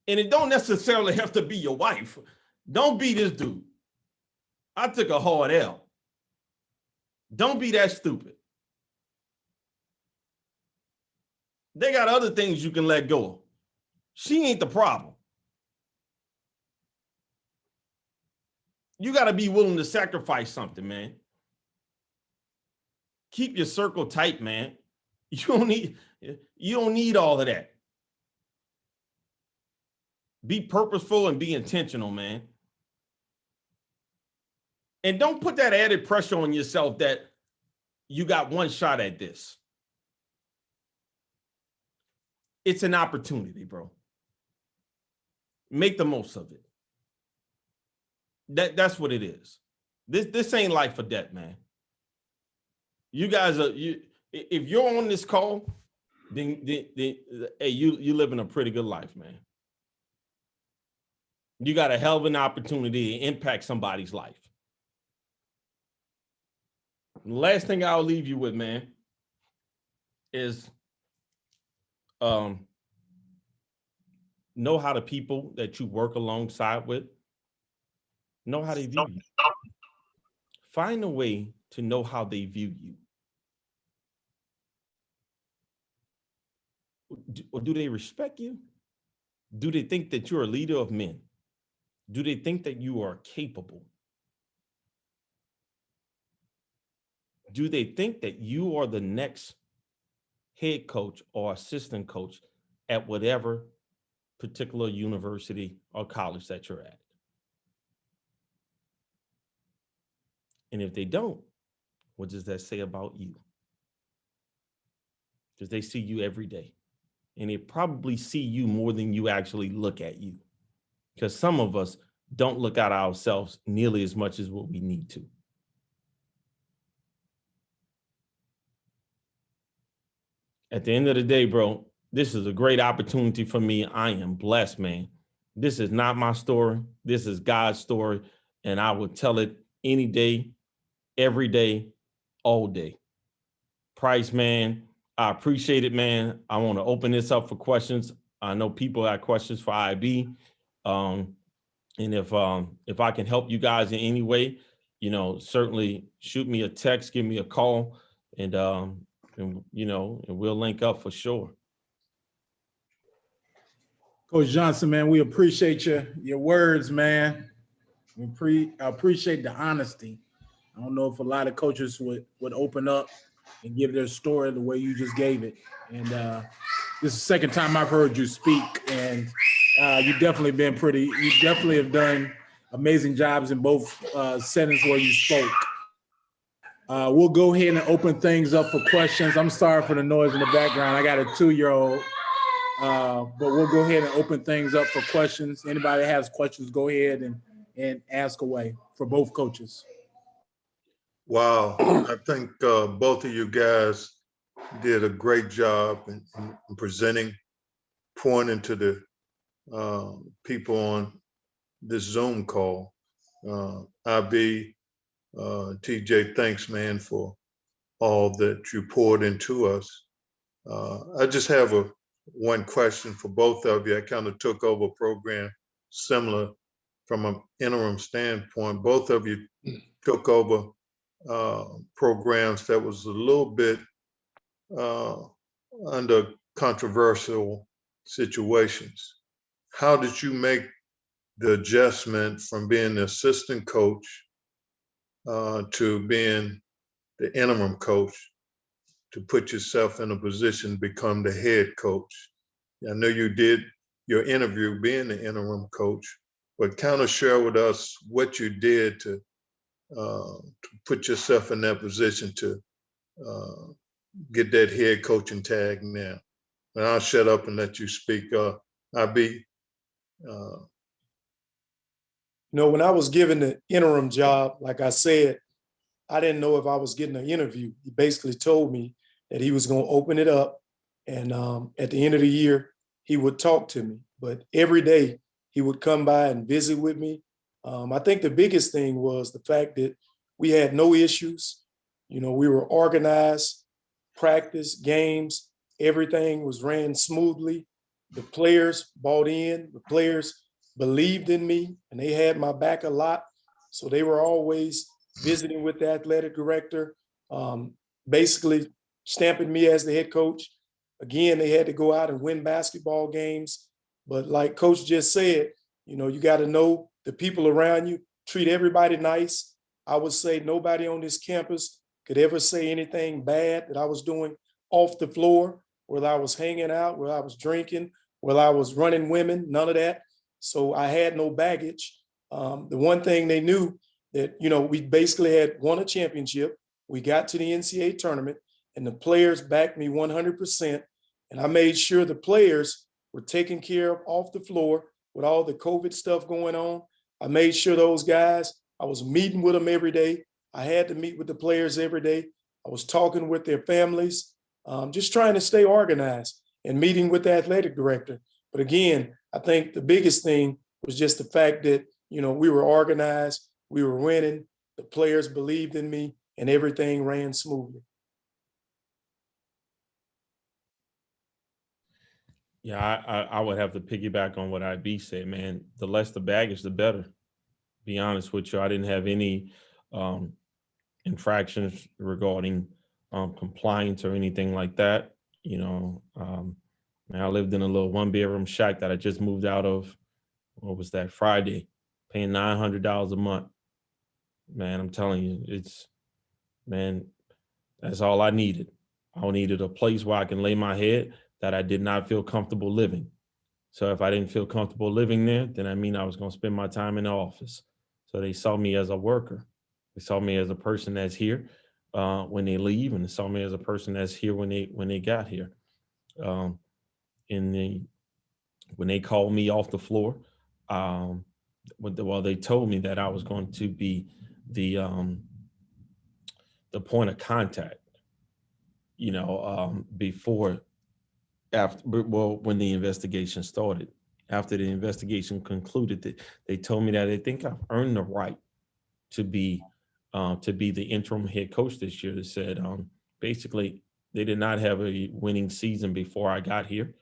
And it don't necessarily have to be your wife. Don't be this dude. I took a hard L. Don't be that stupid. They got other things you can let go of. She ain't the problem. You got to be willing to sacrifice something, man. Keep your circle tight, man. You don't need all of that. Be purposeful and be intentional, man. And don't put that added pressure on yourself that you got one shot at this. It's an opportunity, bro. Make the most of it. That's what it is. This ain't life or death, man. You guys are if you're on this call, then hey, you living a pretty good life, man. You got a hell of an opportunity to impact somebody's life. The last thing I'll leave you with, man, is know how the people that you work alongside with, know how they view you. Find a way to know how they view you. Or do they respect you? Do they think that you're a leader of men? Do they think that you are capable? Do they think that you are the next head coach or assistant coach at whatever particular university or college that you're at? And if they don't, what does that say about you? Because they see you every day. And they probably see you more than you actually look at you. Because some of us don't look at ourselves nearly as much as what we need to. At the end of the day, bro, this is a great opportunity for me. I am blessed, man. This is not my story. This is God's story. And I will tell it any day, every day, all day. Price, man, I appreciate it, man. I want to open this up for questions. I know people have questions for IB. And if I can help you guys in any way, you know, certainly shoot me a text, give me a call, and you know, and we'll link up for sure. Coach Johnson, man, we appreciate your words, man. I appreciate the honesty. I don't know if a lot of coaches would open up and give their story the way you just gave it. And this is the second time I've heard you speak, and you definitely have done amazing jobs in both settings where you spoke. We'll go ahead and open things up for questions. I'm sorry for the noise in the background. I got a 2-year-old, but we'll go ahead and open things up for questions. Anybody that has questions, go ahead and ask away for both coaches. Wow, I think both of you guys did a great job in presenting, pointing to the people on this Zoom call. IB, TJ, thanks, man, for all that you poured into us. I just have one question for both of you. I kind of took over a program similar from an interim standpoint. Both of you took over programs that was a little bit under controversial situations. How did you make the adjustment from being the assistant coach to being the interim coach to put yourself in a position to become the head coach? I know you did your interview being the interim coach, but kind of share with us what you did to put yourself in that position to get that head coaching tag now. And I'll shut up and let you speak. IB. You know, when I was given the interim job, like I said, I didn't know if I was getting an interview. He basically told me that he was going to open it up, and at the end of the year, he would talk to me. But every day he would come by and visit with me. I think the biggest thing was the fact that we had no issues. You know, we were organized, practice, games, everything was ran smoothly. The players bought in, the players believed in me, and they had my back a lot. So they were always visiting with the athletic director, basically stamping me as the head coach. Again, they had to go out and win basketball games. But like Coach just said, you know, you got to know the people around you, treat everybody nice. I would say nobody on this campus could ever say anything bad that I was doing off the floor, whether I was hanging out, whether I was drinking, whether I was running women, none of that. So I had no baggage. The one thing they knew that, you know, we basically had won a championship. We got to the NCAA tournament and the players backed me 100%. And I made sure the players were taken care of off the floor with all the COVID stuff going on. I made sure those guys, I was meeting with them every day. I had to meet with the players every day. I was talking with their families, just trying to stay organized and meeting with the athletic director. But again, I think the biggest thing was just the fact that, we were organized, we were winning, the players believed in me, and everything ran smoothly. Yeah, I would have to piggyback on what IB said, man. The less the baggage, the better. Be honest with you, I didn't have any infractions regarding compliance or anything like that. Man, I lived in a little one-bedroom shack that I just moved out of. What was that, Friday? Paying $900 a month. Man, I'm telling you, that's all I needed. I needed a place where I can lay my head that I did not feel comfortable living. So if I didn't feel comfortable living there, then I mean I was going to spend my time in the office. So they saw me as a worker. They saw me as a person that's here when they leave, and they saw me as a person that's here when they got here. When they called me off the floor, they told me that I was going to be the point of contact, when the investigation started. After the investigation concluded, they told me that they think I've earned the right to be the interim head coach this year. They said basically they did not have a winning season before I got here.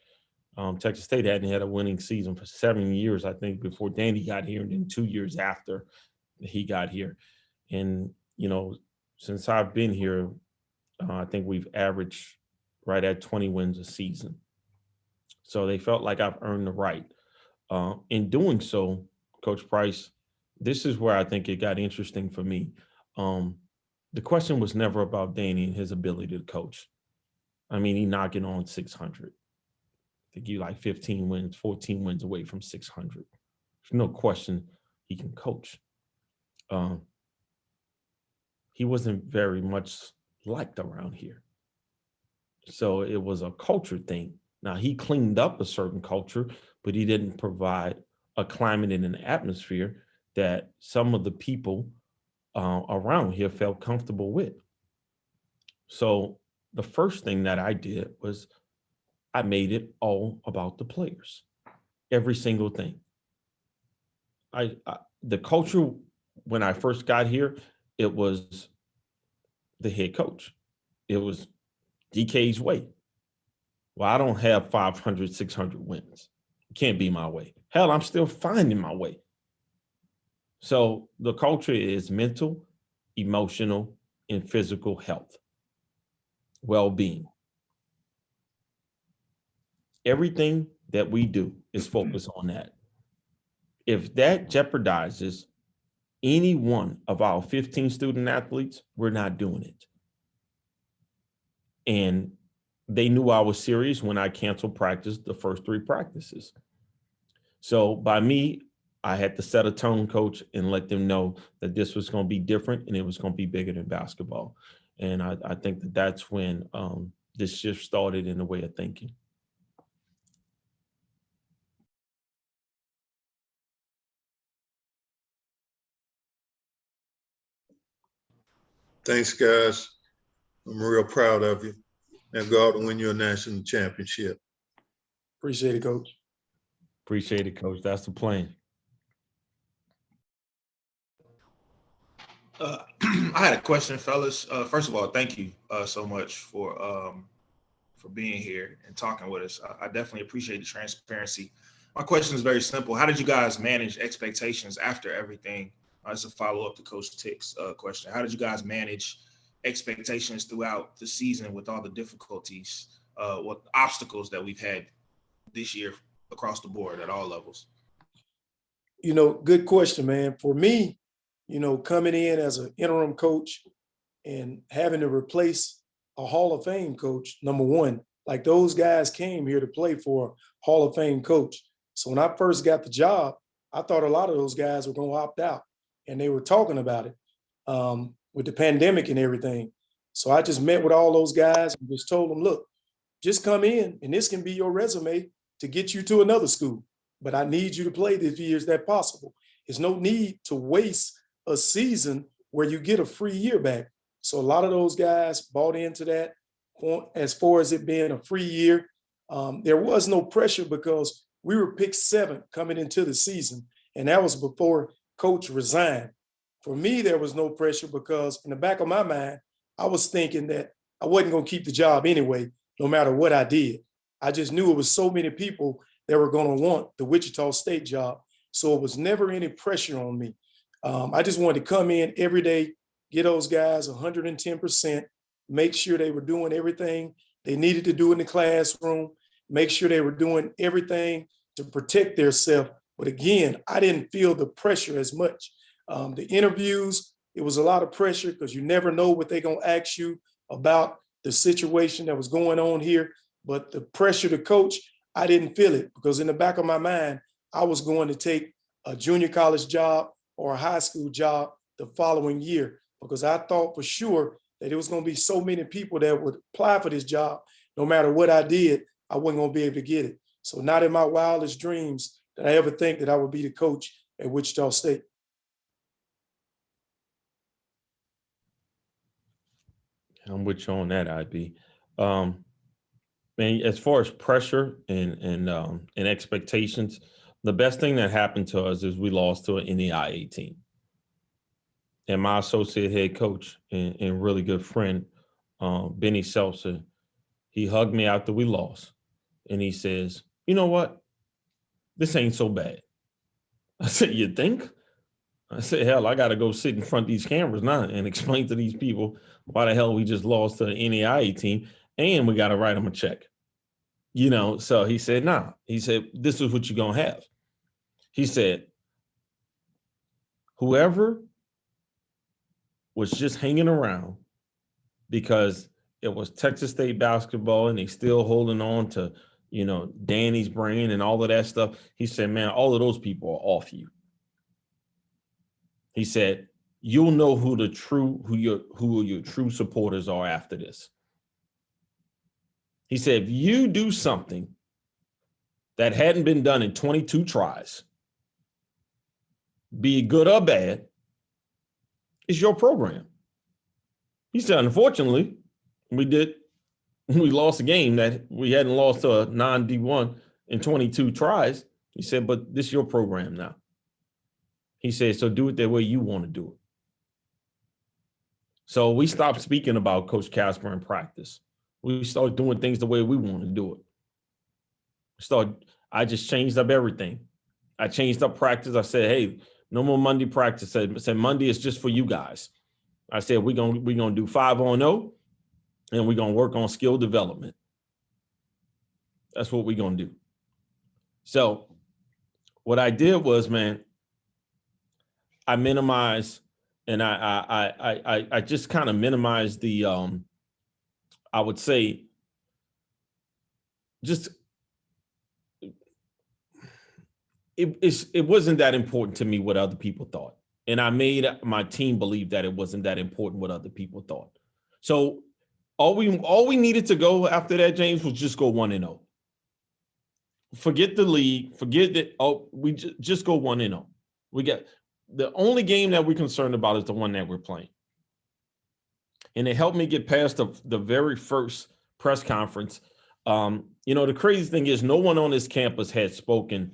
Texas State hadn't had a winning season for 7 years, I think, before Danny got here, and then 2 years after he got here. And, since I've been here, I think we've averaged right at 20 wins a season. So they felt like I've earned the right. In doing so, Coach Price, this is where I think it got interesting for me. The question was never about Danny and his ability to coach. I mean, he knocking on 600. I think he like 15 wins, 14 wins away from 600. There's no question he can coach. He wasn't very much liked around here. So it was a culture thing. Now, he cleaned up a certain culture, but he didn't provide a climate and an atmosphere that some of the people around here felt comfortable with. So the first thing that I did was I made it all about the players, every single thing. The culture when I first got here, it was the head coach. It was DK's way. Well, I don't have 500, 600 wins. It can't be my way. Hell, I'm still finding my way. So the culture is mental, emotional, and physical health, well-being. Everything that we do is focused on that. If that jeopardizes any one of our 15 student athletes, we're not doing it. And they knew I was serious when I canceled practice the first 3 practices. So by me, I had to set a tone, coach, and let them know that this was going to be different and it was going to be bigger than basketball. And I think that that's when this shift started in the way of thinking. Thanks, guys. I'm real proud of you. And go out and win your national championship. Appreciate it, Coach. Appreciate it, Coach. That's the plan. I had a question, fellas. First of all, thank you so much for being here and talking with us. I definitely appreciate the transparency. My question is very simple. How did you guys manage expectations after everything? As a follow-up to Coach Tick's question. How did you guys manage expectations throughout the season with all the difficulties, what obstacles that we've had this year across the board at all levels? Good question, man. For me, coming in as an interim coach and having to replace a Hall of Fame coach, number one, like those guys came here to play for a Hall of Fame coach. So when I first got the job, I thought a lot of those guys were going to opt out, and they were talking about it with the pandemic and everything. So I just met with all those guys and just told them, look, just come in and this can be your resume to get you to another school. But I need you to play this year as that possible. There's no need to waste a season where you get a free year back. So a lot of those guys bought into that. As far as it being a free year, there was no pressure because we were picked 7th coming into the season, and that was before Coach resigned. For me, there was no pressure because in the back of my mind, I was thinking that I wasn't going to keep the job anyway, no matter what I did. I just knew it was so many people that were going to want the Wichita State job. So it was never any pressure on me. I just wanted to come in every day, get those guys 110%, make sure they were doing everything they needed to do in the classroom, make sure they were doing everything to protect themselves. But again, I didn't feel the pressure as much. The interviews, it was a lot of pressure because you never know what they're going to ask you about the situation that was going on here. But the pressure to coach, I didn't feel it because in the back of my mind, I was going to take a junior college job or a high school job the following year because I thought for sure that it was going to be so many people that would apply for this job. No matter what I did, I wasn't going to be able to get it. So not in my wildest dreams did I ever think that I would be the coach at Wichita State. I'm with you on that, IB. Man, as far as pressure and expectations, the best thing that happened to us is we lost to an NEIA team. And my associate head coach and really good friend, Benny Seltzer, he hugged me after we lost. And he says, you know what? This ain't so bad. I said, you think? I said, hell, I got to go sit in front of these cameras now and explain to these people why the hell we just lost to an NEIA team and we got to write them a check. You know, so he said, nah. He said, this is what you're going to have. He said, whoever was just hanging around because it was Texas State basketball and they still holding on to, you know, Danny's brain and all of that stuff. He said, man, all of those people are off you. He said, you'll know who your true supporters are after this. He said, if you do something that hadn't been done in 22 tries, be it good or bad, it's your program. He said, unfortunately, we lost a game that we hadn't lost to a non-D1 in 22 tries. He said, but this is your program now. He said, so do it the way you want to do it. So we stopped speaking about Coach Casper in practice. We started doing things the way we want to do it. I just changed up everything. I changed up practice. I said, hey, no more Monday practice. I said Monday is just for you guys. I said, we're gonna do 5-on-0 and we're gonna work on skill development. That's what we're gonna do. So what I did was, man, I minimized and I just kind of minimized the I would say just it wasn't that important to me what other people thought. And I made my team believe that it wasn't that important what other people thought. So all we needed to go after that, James, was just go 1-0. Forget the league, forget that. Oh, we just go 1-0. We got the only game that we're concerned about is the one that we're playing. And it helped me get past the very first press conference. You know, the crazy thing is no one on this campus had spoken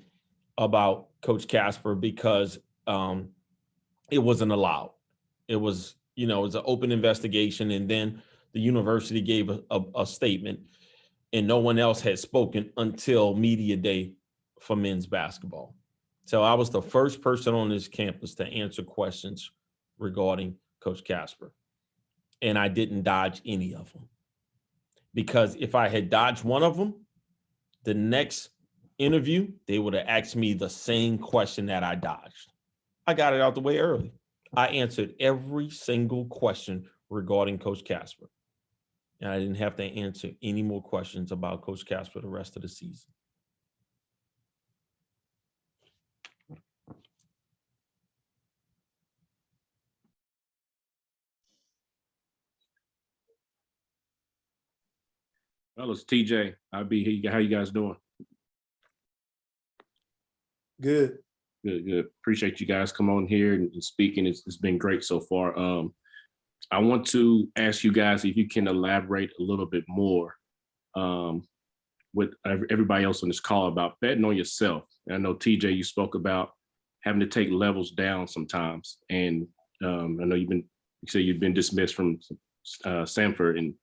about Coach Casper because it wasn't allowed. It was, you know, it was an open investigation. And then the university gave a statement and no one else had spoken until media day for men's basketball. So I was the first person on this campus to answer questions regarding Coach Casper. And I didn't dodge any of them. Because if I had dodged one of them, the next interview, they would have asked me the same question that I dodged. I got it out the way early. I answered every single question regarding Coach Casper. And I didn't have to answer any more questions about Coach Casper the rest of the season. Fellas, TJ, IB, how you guys doing? Good. Good. Appreciate you guys come on here and speaking. It's been great so far. I want to ask you guys if you can elaborate a little bit more with everybody else on this call about betting on yourself. And I know TJ, you spoke about having to take levels down sometimes, and I know you said you've been dismissed from Sanford, and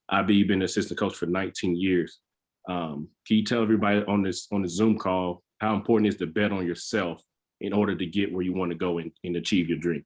IB, you've been assistant coach for 19 years. Can you tell everybody on the Zoom call how important it is to bet on yourself in order to get where you want to go and achieve your dream?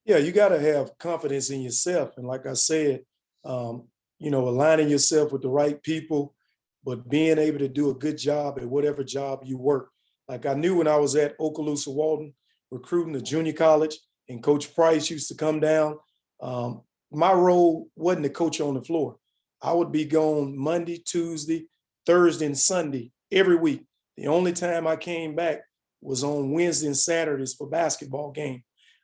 Yeah, you got to have confidence in yourself. And like I said, aligning yourself with the right people, but being able to do a good job at whatever job you work. Like I knew when I was at Okaloosa Walton recruiting the junior college, and Coach Price used to come down. My role wasn't to coach on the floor. I would be gone Monday, Tuesday, Thursday, and Sunday every week. The only time I came back was on Wednesday and Saturdays for basketball game.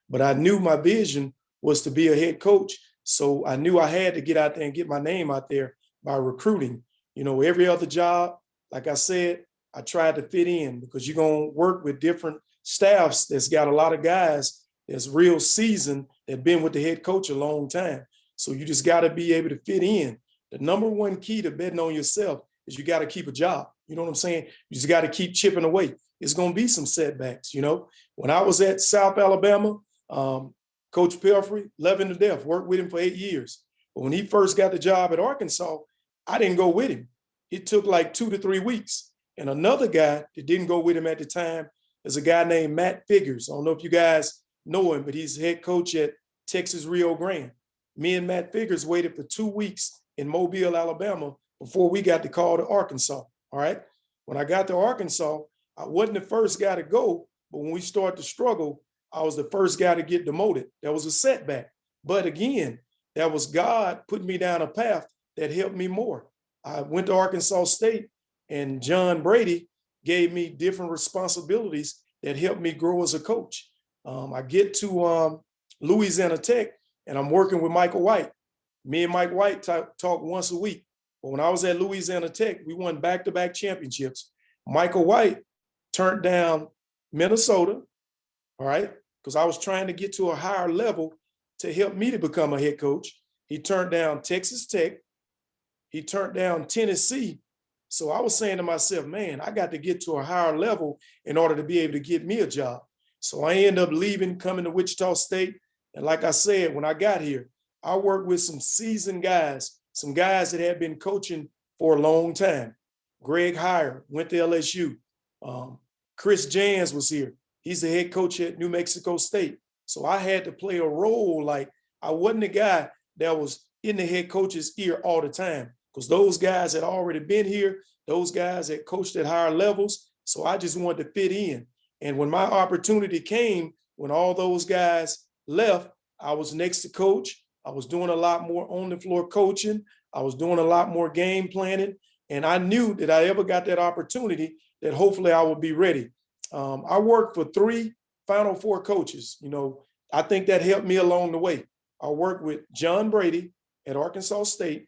But I knew my vision was to be a head coach. So I knew I had to get out there and get my name out there by recruiting. Every other job, like I said, I tried to fit in because you're going to work with different staffs that's got a lot of guys that's real seasoned, that been with the head coach a long time. So you just got to be able to fit in. The number one key to betting on yourself is you got to keep a job. You know what I'm saying? You just got to keep chipping away. It's going to be some setbacks. When I was at South Alabama, Coach Pelfrey, love him to death, worked with him for 8 years. But when he first got the job at Arkansas, I didn't go with him. It took like 2 to 3 weeks. And another guy that didn't go with him at the time is a guy named Matt Figures. I don't know if you guys know him, but he's head coach at Texas Rio Grande. Me and Matt Figures waited for 2 weeks in Mobile, Alabama, before we got the call to Arkansas. All right. When I got to Arkansas, I wasn't the first guy to go, but when we started to struggle, I was the first guy to get demoted. That was a setback. But again, that was God putting me down a path that helped me more. I went to Arkansas State, and John Brady gave me different responsibilities that helped me grow as a coach. I get to Louisiana Tech, and I'm working with Michael White. Me and Mike White talk once a week. But when I was at Louisiana Tech, we won back-to-back championships. Michael White turned down Minnesota, all right, because I was trying to get to a higher level to help me to become a head coach. He turned down Texas Tech. He turned down Tennessee. So I was saying to myself, man, I got to get to a higher level in order to be able to get me a job. So I ended up leaving, coming to Wichita State. And like I said, when I got here, I worked with some seasoned guys, some guys that had been coaching for a long time. Greg Heyer went to LSU. Chris Jans was here. He's the head coach at New Mexico State. So I had to play a role. Like I wasn't the guy that was in the head coach's ear all the time, because those guys had already been here. Those guys had coached at higher levels. So I just wanted to fit in. And when my opportunity came, when all those guys left, I was next to coach. I was doing a lot more on the floor coaching. I was doing a lot more game planning. And I knew that I ever got that opportunity, that hopefully I would be ready. I worked for 3 Final Four coaches. I think that helped me along the way. I worked with John Brady at Arkansas State.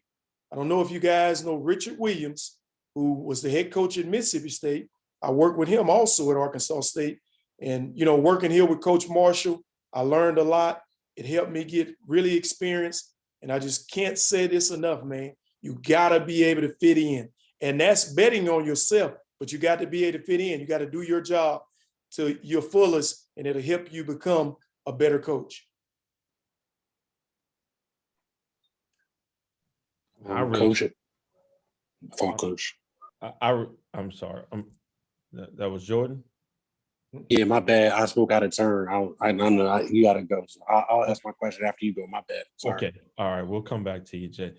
I don't know if you guys know Richard Williams, who was the head coach at Mississippi State. I worked with him also at Arkansas State. And, working here with Coach Marshall, I learned a lot. It helped me get really experienced. And I just can't say this enough, man. You got to be able to fit in. And that's betting on yourself, but you got to be able to fit in. You got to do your job to your fullest, and it'll help you become a better coach. Coach. Coach. I'm sorry. That was Jordan. Yeah, my bad. I spoke out of turn. I know you got to go. So I'll ask my question after you go. My bad. Sorry. Okay. All right. We'll come back to you, Jay.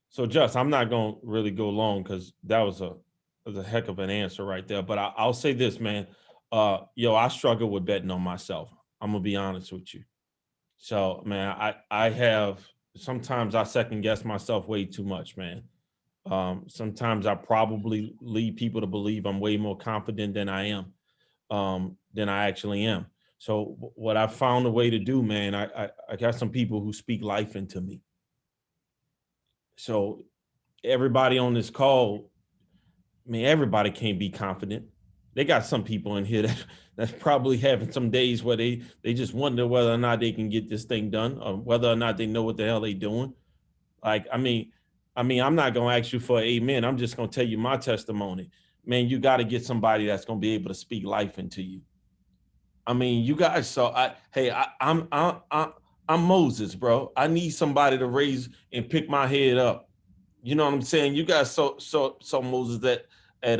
So, Just, I'm not going to really go long because that was a heck of an answer right there. But I'll say this, man. I struggle with betting on myself. I'm going to be honest with you. So, man, I have sometimes I second guess myself way too much, man. Sometimes I probably lead people to believe I'm way more confident than I am. Than I actually am. So what I found a way to do, man, I got some people who speak life into me. So everybody on this call, everybody can't be confident. they got some people in here that's probably having some days where they just wonder whether or not they can get this thing done, or whether or not they know what the hell they doing. Like, I mean, I'm not gonna ask you for an amen. I'm just gonna tell you my testimony. Man, you got to get somebody that's gonna be able to speak life into you. I mean, you guys saw. I'm Moses, bro. I need somebody to raise and pick my head up. You know what I'm saying? You guys saw Moses at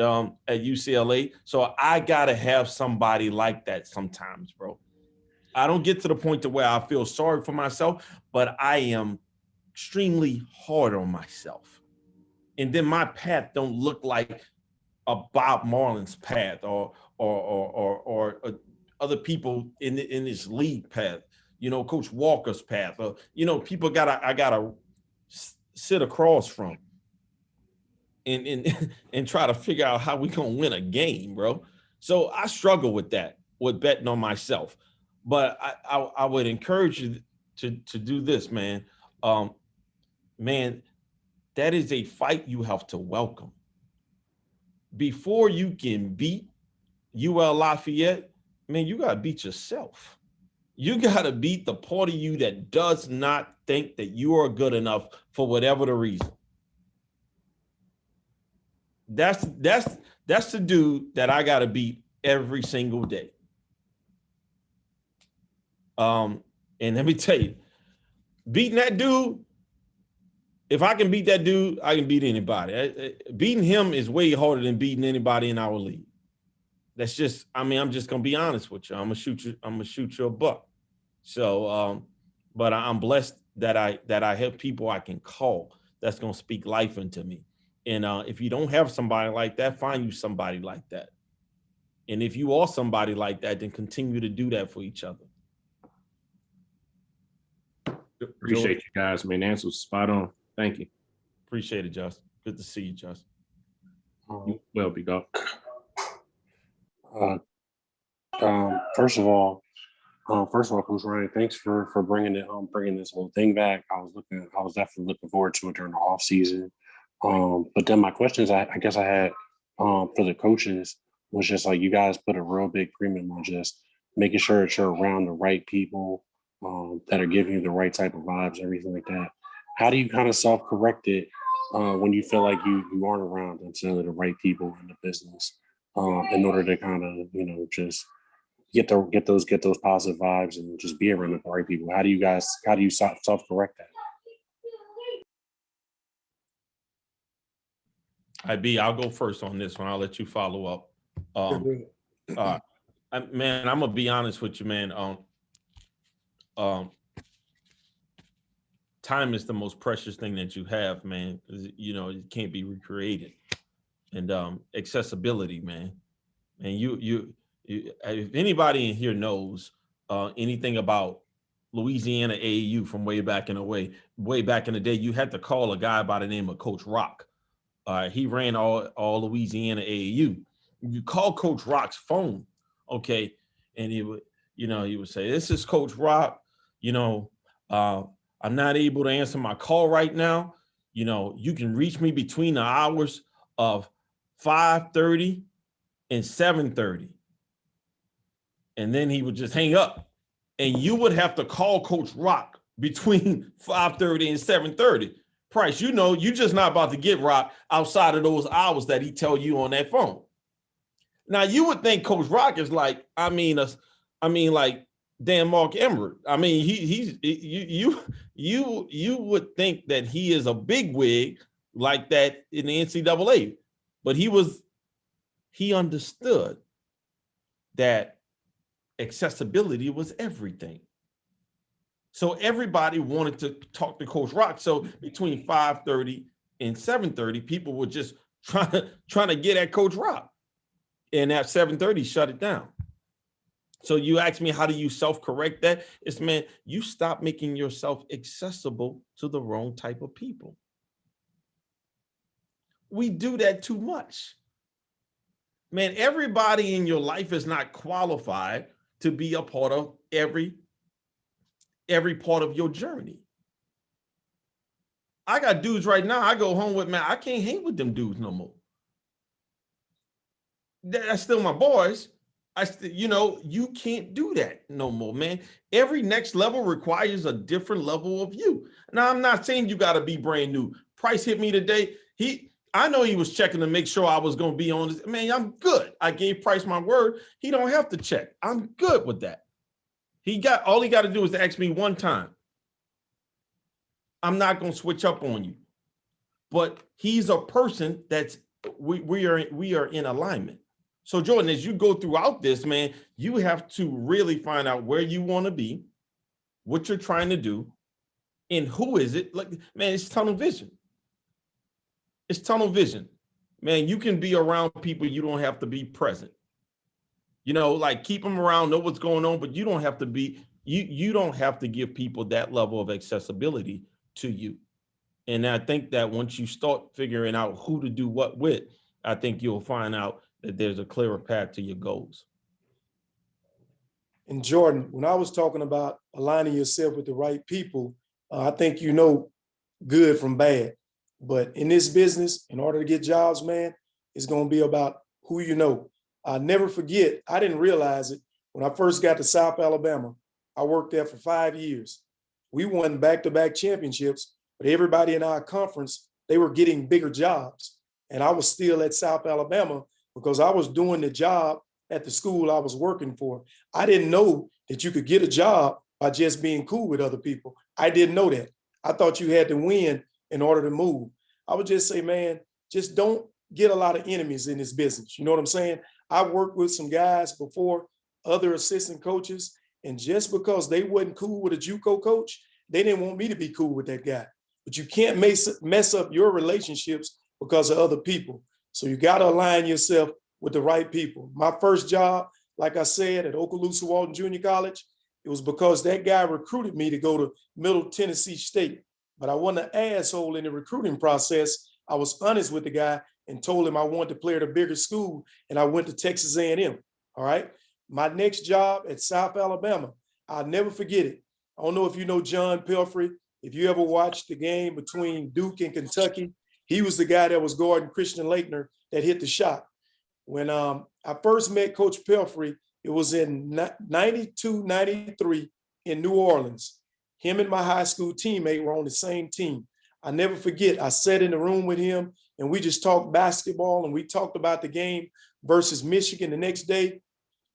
UCLA. So I gotta have somebody like that sometimes, bro. I don't get to the point to where I feel sorry for myself, but I am extremely hard on myself. And then my path don't look like a Bob Marlin's path or other people in this league path, you know, Coach Walker's path, or, you know, people I gotta sit across from and try to figure out how we gonna win a game, bro. So I struggle with that, with betting on myself. But I would encourage you to do this, man. Man, that is a fight you have to welcome. Before you can beat UL Lafayette, man, you gotta beat yourself. You gotta beat the part of you that does not think that you are good enough for whatever the reason. That's the dude that I gotta beat every single day. And let me tell you, beating that dude, if I can beat that dude, I can beat anybody. Beating him is way harder than beating anybody in our league. That's just, I mean, I'm just gonna be honest with you. I'm gonna shoot you a buck. So, but I'm blessed that I have people I can call that's gonna speak life into me. And if you don't have somebody like that, find you somebody like that. And if you are somebody like that, then continue to do that for each other. Appreciate you guys, man. The answer was spot on. Thank you. Appreciate it, Justin. Good to see you, Justin. Well, be gone. First of all, Coach Ryan, thanks for bringing this whole thing back. I was definitely looking forward to it during the off season. But then my questions I guess I had for the coaches was just like, you guys put a real big premium on just making sure that you're around the right people that are giving you the right type of vibes, everything like that. How do you kind of self-correct it when you feel like you aren't around necessarily the right people in the business in order to kind of, you know, just get those positive vibes and just be around the right people? How do you self-correct that? I'll go first on this one. I'll let you follow up. Man, I'm gonna be honest with you, man. Time is the most precious thing that you have, man. You know, it can't be recreated. And accessibility, man. And you if anybody in here knows anything about Louisiana AAU from way back in the day, you had to call a guy by the name of Coach Rock. He ran all Louisiana AAU. You call Coach Rock's phone, okay, and he would say, "This is Coach Rock. You know, I'm not able to answer my call right now. You know, you can reach me between the hours of 5:30 and 7:30." And then he would just hang up, and you would have to call Coach Rock between 5:30 and 7:30. Price, you know, you just not about to get Rock outside of those hours that he tell you on that phone. Now you would think Coach Rock is like, like Dan Mark Emmert. I mean, you would think that he is a bigwig like that in the NCAA, but he understood that accessibility was everything. So everybody wanted to talk to Coach Rock. So between 5:30 and 7:30, people were just trying to get at Coach Rock. And at 7:30, shut it down. So you ask me, how do you self-correct that? It's, man, you stop making yourself accessible to the wrong type of people. We do that too much. Man, everybody in your life is not qualified to be a part of every part of your journey. I got dudes right now I go home with, man, I can't hang with them dudes no more. That's still my boys. You can't do that no more, man. Every next level requires a different level of you. Now, I'm not saying you got to be brand new. Price hit me today. I know he was checking to make sure I was going to be on this. Man, I'm good. I gave Price my word. He don't have to check. I'm good with that. All he got to do is to ask me one time. I'm not going to switch up on you. But he's a person that's we are in alignment. So Jordan, as you go throughout this, man, you have to really find out where you want to be, what you're trying to do, and who is it. Like, man, it's tunnel vision. It's tunnel vision. Man, you can be around people, you don't have to be present. Like keep them around, know what's going on, but you don't have to be, you don't have to give people that level of accessibility to you. And I think that once you start figuring out who to do what with, I think you'll find out that there's a clearer path to your goals. And Jordan, when I was talking about aligning yourself with the right people, I think good from bad. But in this business, in order to get jobs, man, it's going to be about who you know. I'll never forget, I didn't realize it. When I first got to South Alabama, I worked there for 5 years. We won back-to-back championships, but everybody in our conference, they were getting bigger jobs. And I was still at South Alabama because I was doing the job at the school I was working for. I didn't know that you could get a job by just being cool with other people. I didn't know that. I thought you had to win in order to move. I would just say, man, just don't get a lot of enemies in this business. You know what I'm saying? I worked with some guys before, other assistant coaches, and just because they wasn't cool with a JUCO coach, they didn't want me to be cool with that guy. But you can't mess up your relationships because of other people. So you got to align yourself with the right people. My first job, like I said, at Okaloosa Walton Junior College, it was because that guy recruited me to go to Middle Tennessee State. But I wasn't an asshole in the recruiting process. I was honest with the guy and told him I wanted to play at a bigger school, and I went to Texas A&M. All right. My next job at South Alabama, I'll never forget it. I don't know if you know John Pelfrey. If you ever watched the game between Duke and Kentucky, he was the guy that was guarding Christian Laettner that hit the shot. When I first met Coach Pelfrey, it was in 92, 93 in New Orleans. Him and my high school teammate were on the same team. I never forget, I sat in the room with him and we just talked basketball and we talked about the game versus Michigan the next day.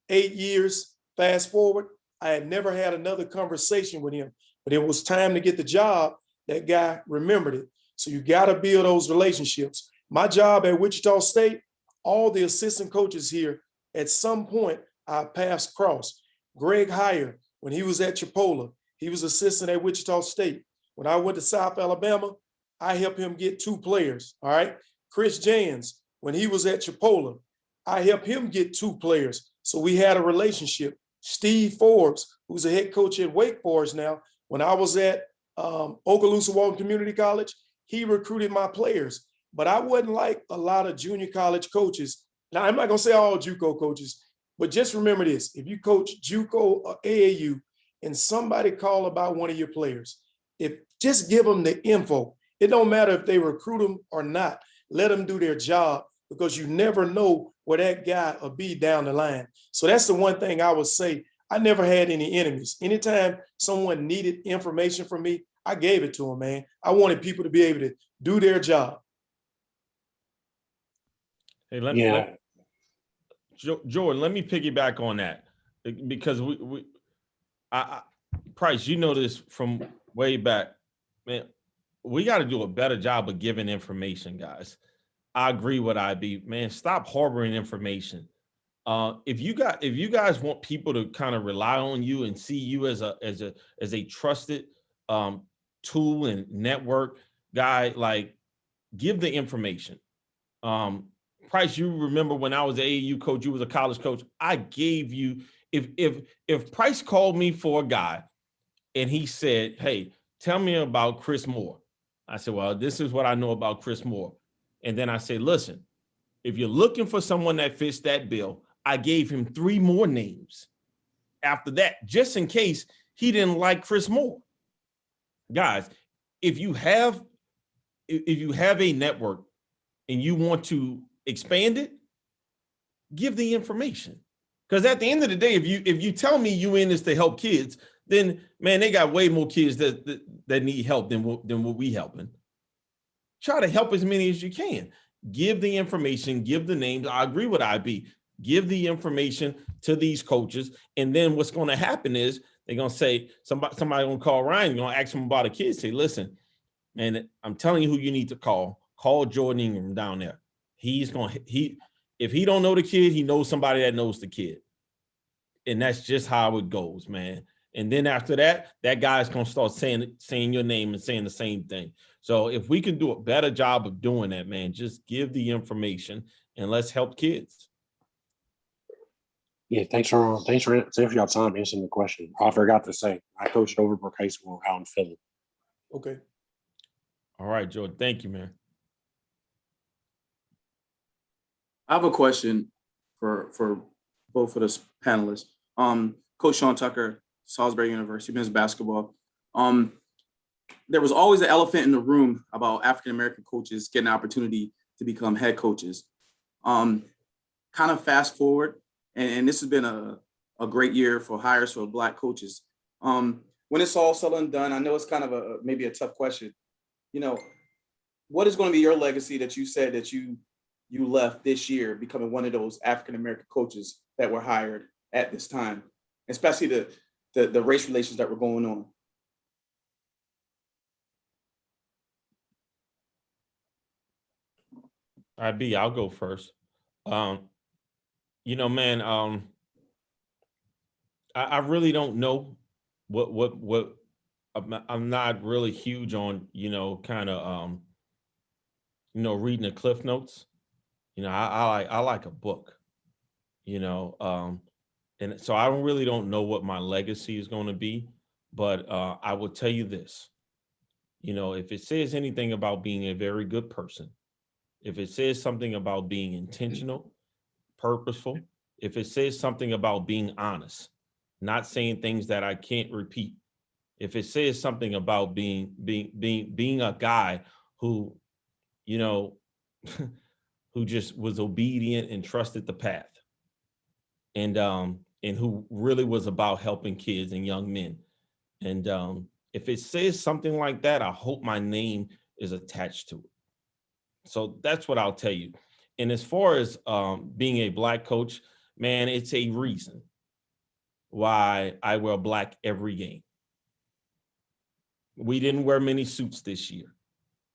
8 years, fast forward, I had never had another conversation with him, but it was time to get the job. That guy remembered it. So you got to build those relationships. My job at Wichita State, all the assistant coaches here, at some point, I passed across. Greg Heyer, when he was at Chipola, he was assistant at Wichita State. When I went to South Alabama, I helped him get 2 players, all right? Chris Jans, when he was at Chipola, I helped him get 2 players. So we had a relationship. Steve Forbes, who's a head coach at Wake Forest now, when I was at Okaloosa Walton Community College, he recruited my players. But I wasn't like a lot of junior college coaches. Now, I'm not going to say all JUCO coaches, but just remember this. If you coach JUCO or AAU and somebody call about one of your players, just give them the info. It don't matter if they recruit them or not. Let them do their job because you never know where that guy will be down the line. So that's the one thing I would say. I never had any enemies. Anytime someone needed information from me, I gave it to them, man. I wanted people to be able to do their job. Hey, Jordan, let me piggyback on that because Price, you know this from way back, man. We got to do a better job of giving information, guys. I agree with IB, man. Stop harboring information. If you guys want people to kind of rely on you and see you as a trusted tool and network guy, like give the information. Price, you remember when I was an AAU coach, you was a college coach. I gave you, if Price called me for a guy and he said, hey, tell me about Chris Moore. I said, well, this is what I know about Chris Moore. And then I said, listen, if you're looking for someone that fits that bill, I gave him 3 more names after that, just in case he didn't like Chris Moore. Guys, if you have a network and you want to expand it, give the information. Because at the end of the day, if you tell me you in this to help kids, then man, they got way more kids that need help than what we helping. Try to help as many as you can. Give the information, give the names. I agree with IB. Give the information to these coaches. And then what's going to happen is they're going to say, somebody going to call Ryan, you're going to ask him about a kid. Say, listen, man, I'm telling you who you need to call. Call Jordan Ingram down there. If he don't know the kid, he knows somebody that knows the kid. And that's just how it goes, man. And then after that, that guy's going to start saying your name and saying the same thing. So if we can do a better job of doing that, man, just give the information and let's help kids. Yeah, thanks for your time answering the question. I forgot to say, I coached Overbrook High School out in Philly. Okay. All right, Jordan. Thank you, man. I have a question for both of the panelists. Coach Sean Tucker, Salisbury University, men's basketball. There was always an elephant in the room about African-American coaches getting an opportunity to become head coaches. Kind of fast forward, and this has been a great year for hires for Black coaches. When it's all said and done, I know it's kind of maybe a tough question. You know, what is going to be your legacy that you said that you left this year, becoming one of those African-American coaches that were hired at this time, especially the race relations that were going on? I'll go first. You know, man, I really don't know what I'm not really huge on, you know, kind of, you know, reading the Cliff Notes. You know, I like a book, you know, and so I really don't know what my legacy is going to be, but I will tell you this, you know, if it says anything about being a very good person, if it says something about being intentional, purposeful, if it says something about being honest, not saying things that I can't repeat, if it says something about being a guy who, you know, who just was obedient and trusted the path, and who really was about helping kids and young men. And if it says something like that, I hope my name is attached to it. So that's what I'll tell you. And as far as being a Black coach, man, it's a reason why I wear black every game. We didn't wear many suits this year.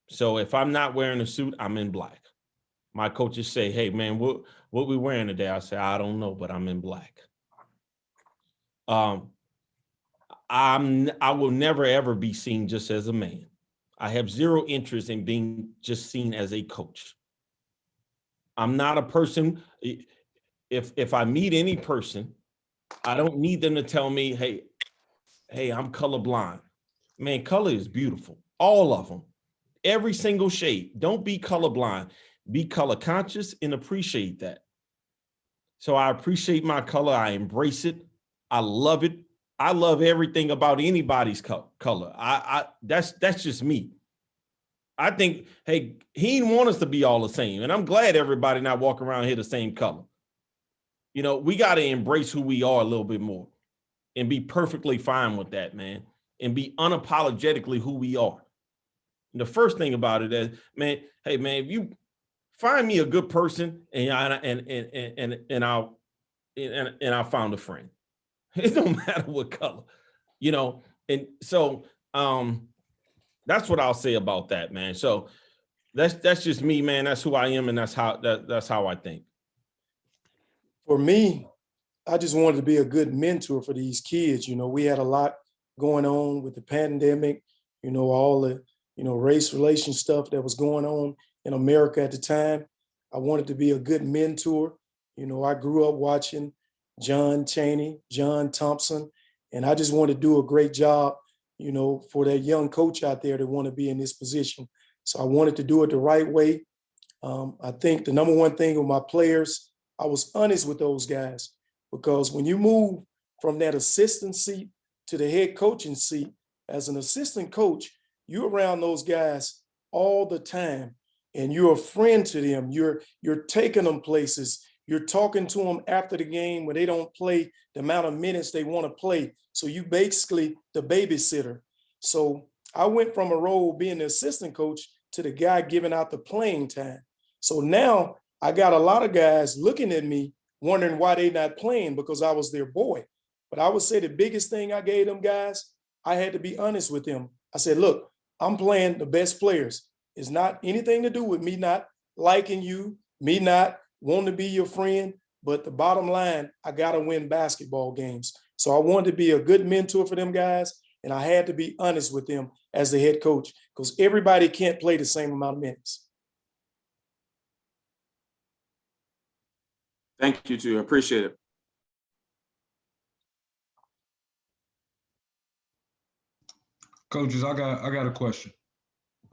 So if I'm not wearing a suit, I'm in black. My coaches say, hey, man, what we wearing today? I say, I don't know, but I'm in black. I will never, ever be seen just as a man. I have zero interest in being just seen as a coach. I'm not a person. If I meet any person, I don't need them to tell me, hey, I'm colorblind. Man, color is beautiful. All of them. Every single shade. Don't be colorblind. Be color conscious and appreciate that. So I appreciate my color. I embrace it. I love it. I love everything about anybody's color. That's just me. I think, hey, he didn't want us to be all the same. And I'm glad everybody not walking around here the same color. You know, we got to embrace who we are a little bit more and be perfectly fine with that, man. And be unapologetically who we are. And the first thing about it is, man, hey, man, if you find me a good person and I'll found a friend. It don't matter what color, you know. And so that's what I'll say about that, man. So that's just me, man. That's who I am, and that's how I think. For me, I just wanted to be a good mentor for these kids. You know, we had a lot going on with the pandemic, you know, all the, you know, race relation stuff that was going on in America at the time. I wanted to be a good mentor. You know, I grew up watching John Chaney, John Thompson, and I just wanted to do a great job, you know, for that young coach out there that want to be in this position. So I wanted to do it the right way. I think the number one thing with my players, I was honest with those guys, because when you move from that assistant seat to the head coaching seat, as an assistant coach, you're around those guys all the time, and you're a friend to them. You're taking them places. You're talking to them after the game when they don't play the amount of minutes they want to play. So you basically the babysitter. So I went from a role being the assistant coach to the guy giving out the playing time. So now I got a lot of guys looking at me wondering why they not playing because I was their boy. But I would say the biggest thing I gave them guys, I had to be honest with them. I said, look, I'm playing the best players. It's not anything to do with me not liking you, me not wanting to be your friend. But the bottom line, I got to win basketball games. So I wanted to be a good mentor for them guys. And I had to be honest with them as the head coach because everybody can't play the same amount of minutes. Thank you, too. I appreciate it. Coaches, I got a question.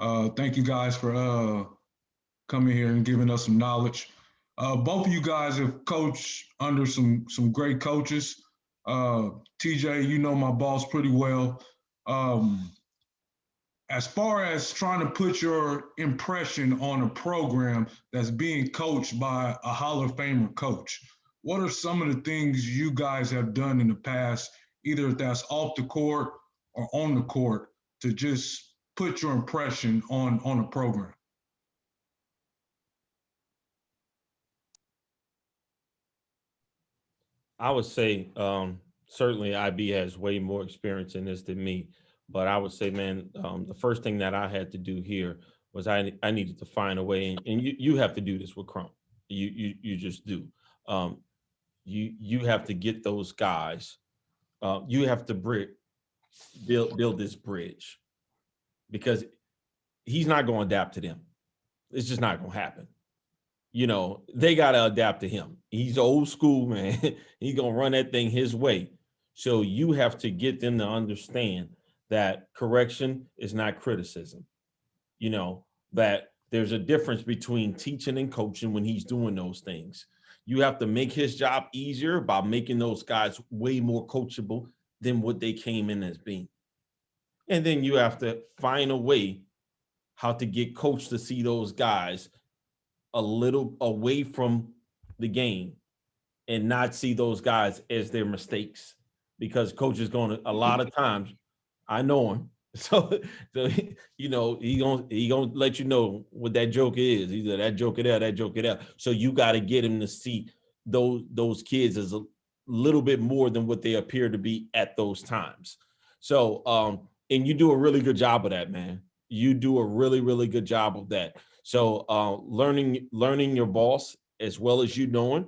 Thank you guys for coming here and giving us some knowledge. Both of you guys have coached under some great coaches. TJ, you know my boss pretty well. As far as trying to put your impression on a program that's being coached by a Hall of Famer coach, what are some of the things you guys have done in the past, either that's off the court or on the court, to just put your impression on a program? I would say certainly IB has way more experience in this than me, but I would say, man, the first thing that I had to do here was I needed to find a way, and you have to do this with Crump. You just do. You have to get those guys. You have to build this bridge because he's not going to adapt to them. It's just not going to happen. You know, they got to adapt to him. He's old school, man. He's going to run that thing his way. So you have to get them to understand that correction is not criticism. You know, that there's a difference between teaching and coaching when he's doing those things. You have to make his job easier by making those guys way more coachable than what they came in as being. And then you have to find a way how to get coach to see those guys a little away from the game and not see those guys as their mistakes, because coach is going to, a lot of times, I know him. So you know, he gonna let you know what that joke is. Either that joke it out, that joke it out. So you got to get him to see those kids as a little bit more than what they appear to be at those times. So and you do a really good job of that, man. You do a really, really good job of that. So learning your boss as well as you knowing,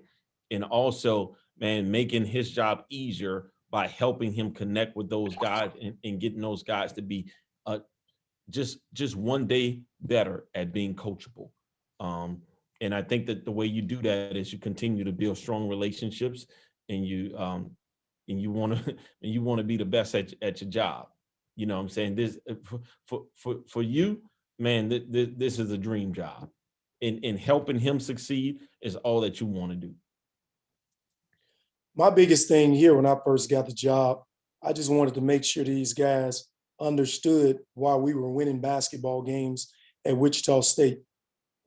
and also, man, making his job easier by helping him connect with those guys and getting those guys to be just one day better at being coachable. And I think that the way you do that is you continue to build strong relationships, and you want to be the best at your job. You know what I'm saying? This for you, man, this is a dream job, and helping him succeed is all that you want to do. My biggest thing here when I first got the job, I just wanted to make sure these guys understood why we were winning basketball games at Wichita State.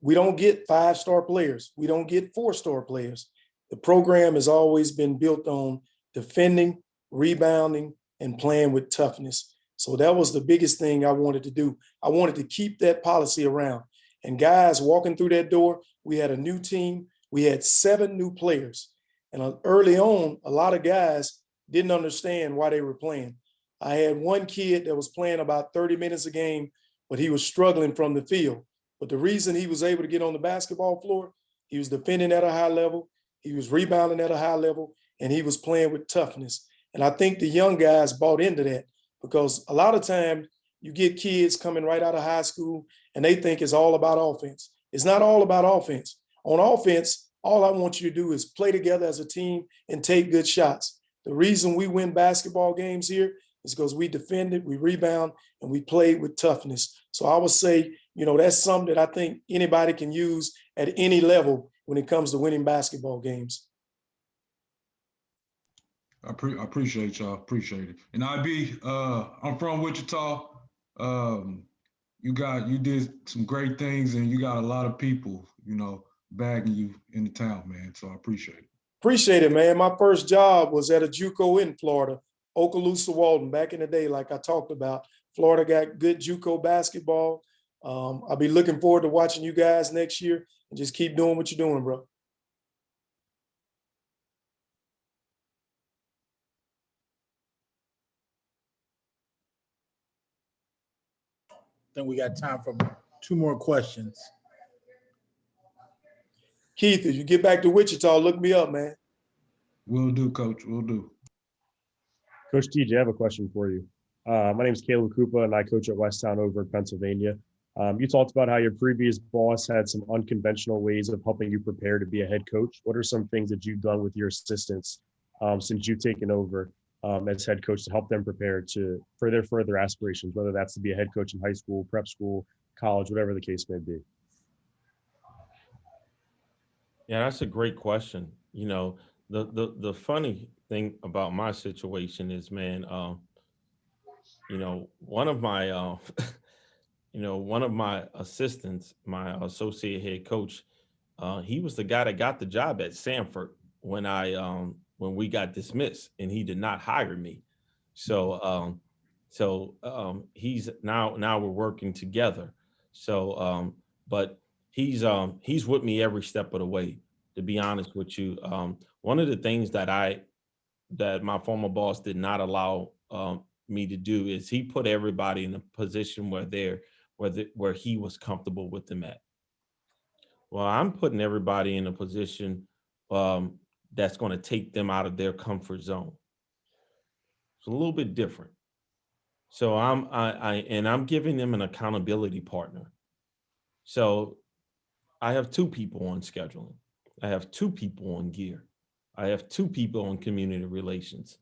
We don't get 5-star players. We don't get 4-star players. The program has always been built on defending, rebounding, and playing with toughness. So that was the biggest thing I wanted to do. I wanted to keep that policy around. And guys walking through that door, we had a new team. We had 7 new players. And early on, a lot of guys didn't understand why they were playing. I had one kid that was playing about 30 minutes a game, but he was struggling from the field. But the reason he was able to get on the basketball floor, he was defending at a high level, he was rebounding at a high level, and he was playing with toughness. And I think the young guys bought into that, because a lot of times you get kids coming right out of high school and they think it's all about offense. It's not all about offense. On offense, all I want you to do is play together as a team and take good shots. The reason we win basketball games here is because we defended, we rebound, and we played with toughness. So I would say, you know, that's something that I think anybody can use at any level when it comes to winning basketball games. I appreciate y'all. Appreciate it. And IB, I'm from Wichita. You did some great things, and you got a lot of people, you know, bagging you in the town, man. So I appreciate it. Appreciate it, man. My first job was at a JUCO in Florida, Okaloosa Walton, back in the day, like I talked about. Florida got good JUCO basketball. I'll be looking forward to watching you guys next year and just keep doing what you're doing, bro. Then we got time for 2 more questions. Keith, if you get back to Wichita, look me up, man. Will do, Coach. Will do. Coach TJ, I have a question for you. My name is Caleb Koopa, and I coach at Westtown over in Pennsylvania. You talked about how your previous boss had some unconventional ways of helping you prepare to be a head coach. What are some things that you've done with your assistants since you've taken over as head coach to help them prepare for their further aspirations, whether that's to be a head coach in high school, prep school, college, whatever the case may be? Yeah, that's a great question. You know, the funny thing about my situation is, man, you know, one of my one of my assistants, my associate head coach, he was the guy that got the job at Sanford when we got dismissed, and he did not hire me. So he's now we're working together. So but he's with me every step of the way, to be honest with you. One of the things that my former boss did not allow me to do is he put everybody in a position where he was comfortable with them at. Well, I'm putting everybody in a position that's going to take them out of their comfort zone. It's a little bit different. So I'm giving them an accountability partner. So I have 2 people on scheduling. I have 2 people on gear. I have 2 people on community relations.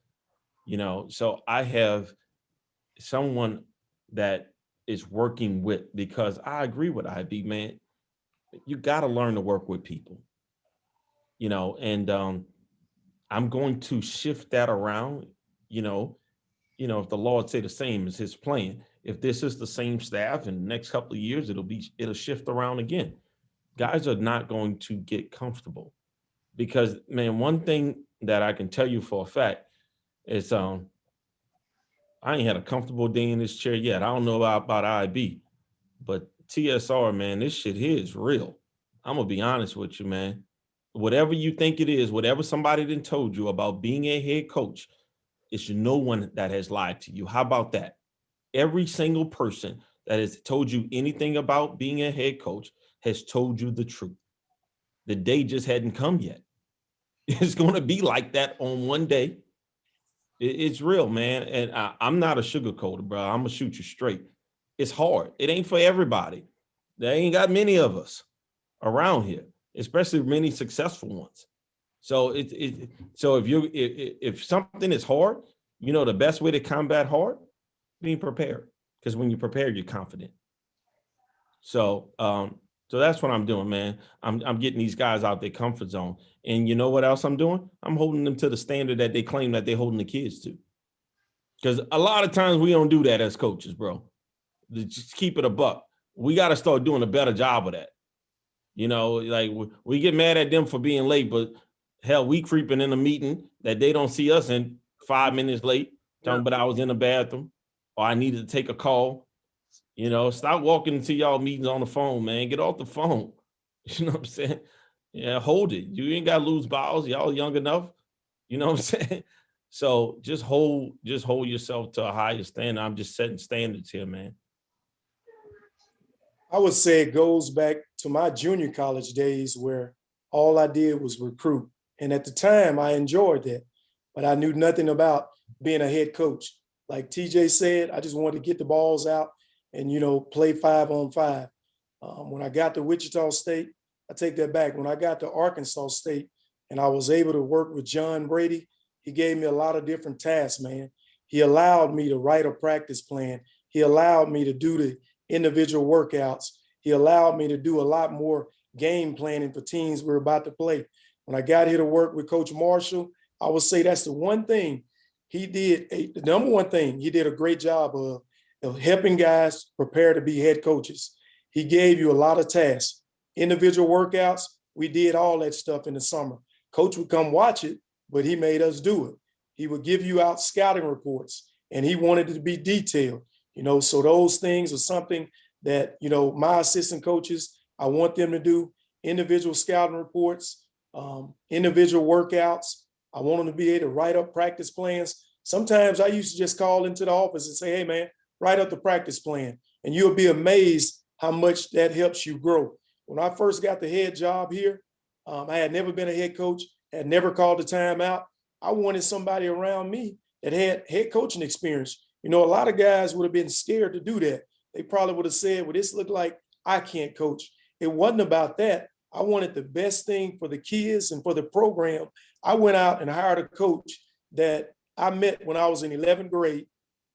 You know, so I have someone that is working with, because I agree with IB, man. You got to learn to work with people, you know, and I'm going to shift that around, you know, if the Lord say the same is his plan. If this is the same staff in the next couple of years, it'll shift around again. Guys are not going to get comfortable because, man, one thing that I can tell you for a fact is I ain't had a comfortable day in this chair yet. I don't know about IB, but TSR, man, this shit here is real. I'm gonna be honest with you, man. Whatever you think it is, whatever somebody done told you about being a head coach, it's no one that has lied to you. How about that? Every single person that has told you anything about being a head coach has told you the truth. The day just hadn't come yet. It's going to be like that on one day. It's real, man. And I'm not a sugarcoater, bro. I'm going to shoot you straight. It's hard. It ain't for everybody. There ain't got many of us around here, especially many successful ones. So so if something is hard, you know, the best way to combat hard, being prepared. Because when you're prepared, you're confident. So so that's what I'm doing, man. I'm getting these guys out their comfort zone. And you know what else I'm doing? I'm holding them to the standard that they claim that they're holding the kids to. Because a lot of times we don't do that as coaches, bro. Just keep it a buck. We got to start doing a better job of that. You know, like we get mad at them for being late, but hell, we creeping in a meeting that they don't see us in 5 minutes late, talking about I was in the bathroom or I needed to take a call. You know, stop walking into y'all meetings on the phone, man. Get off the phone. You know what I'm saying? Yeah, hold it. You ain't got to lose balls. Y'all young enough. You know what I'm saying? So just hold yourself to a higher standard. I'm just setting standards here, man. I would say it goes back to my junior college days where all I did was recruit. And at the time, I enjoyed that, but I knew nothing about being a head coach. Like TJ said, I just wanted to get the balls out and, you know, play 5-on-5. When I got to Wichita State, I take that back. When I got to Arkansas State and I was able to work with John Brady, he gave me a lot of different tasks, man. He allowed me to write a practice plan. He allowed me to do the individual workouts. He allowed me to do a lot more game planning for teams we're about to play. When I got here to work with Coach Marshall, I would say that's the one thing he did. The number one thing he did a great job of helping guys prepare to be head coaches. He gave you a lot of tasks, individual workouts, We did all that stuff in the summer. Coach would come watch it, but he made us do it. He would give you out scouting reports, and he wanted it to be detailed, so those things are something that, my assistant coaches, I want them to do individual scouting reports, individual workouts. I want them to be able to write up practice plans. Sometimes I used to just call into the office and say, hey man, write up the practice plan. And you'll be amazed how much that helps you grow. When I first got the head job here, I had never been a head coach, had never called a timeout. I wanted somebody around me that had head coaching experience. A lot of guys would have been scared to do that. They probably would have said, well, this looked like I can't coach. It wasn't about that. I wanted the best thing for the kids and for the program. I went out and hired a coach that I met when I was in 11th grade.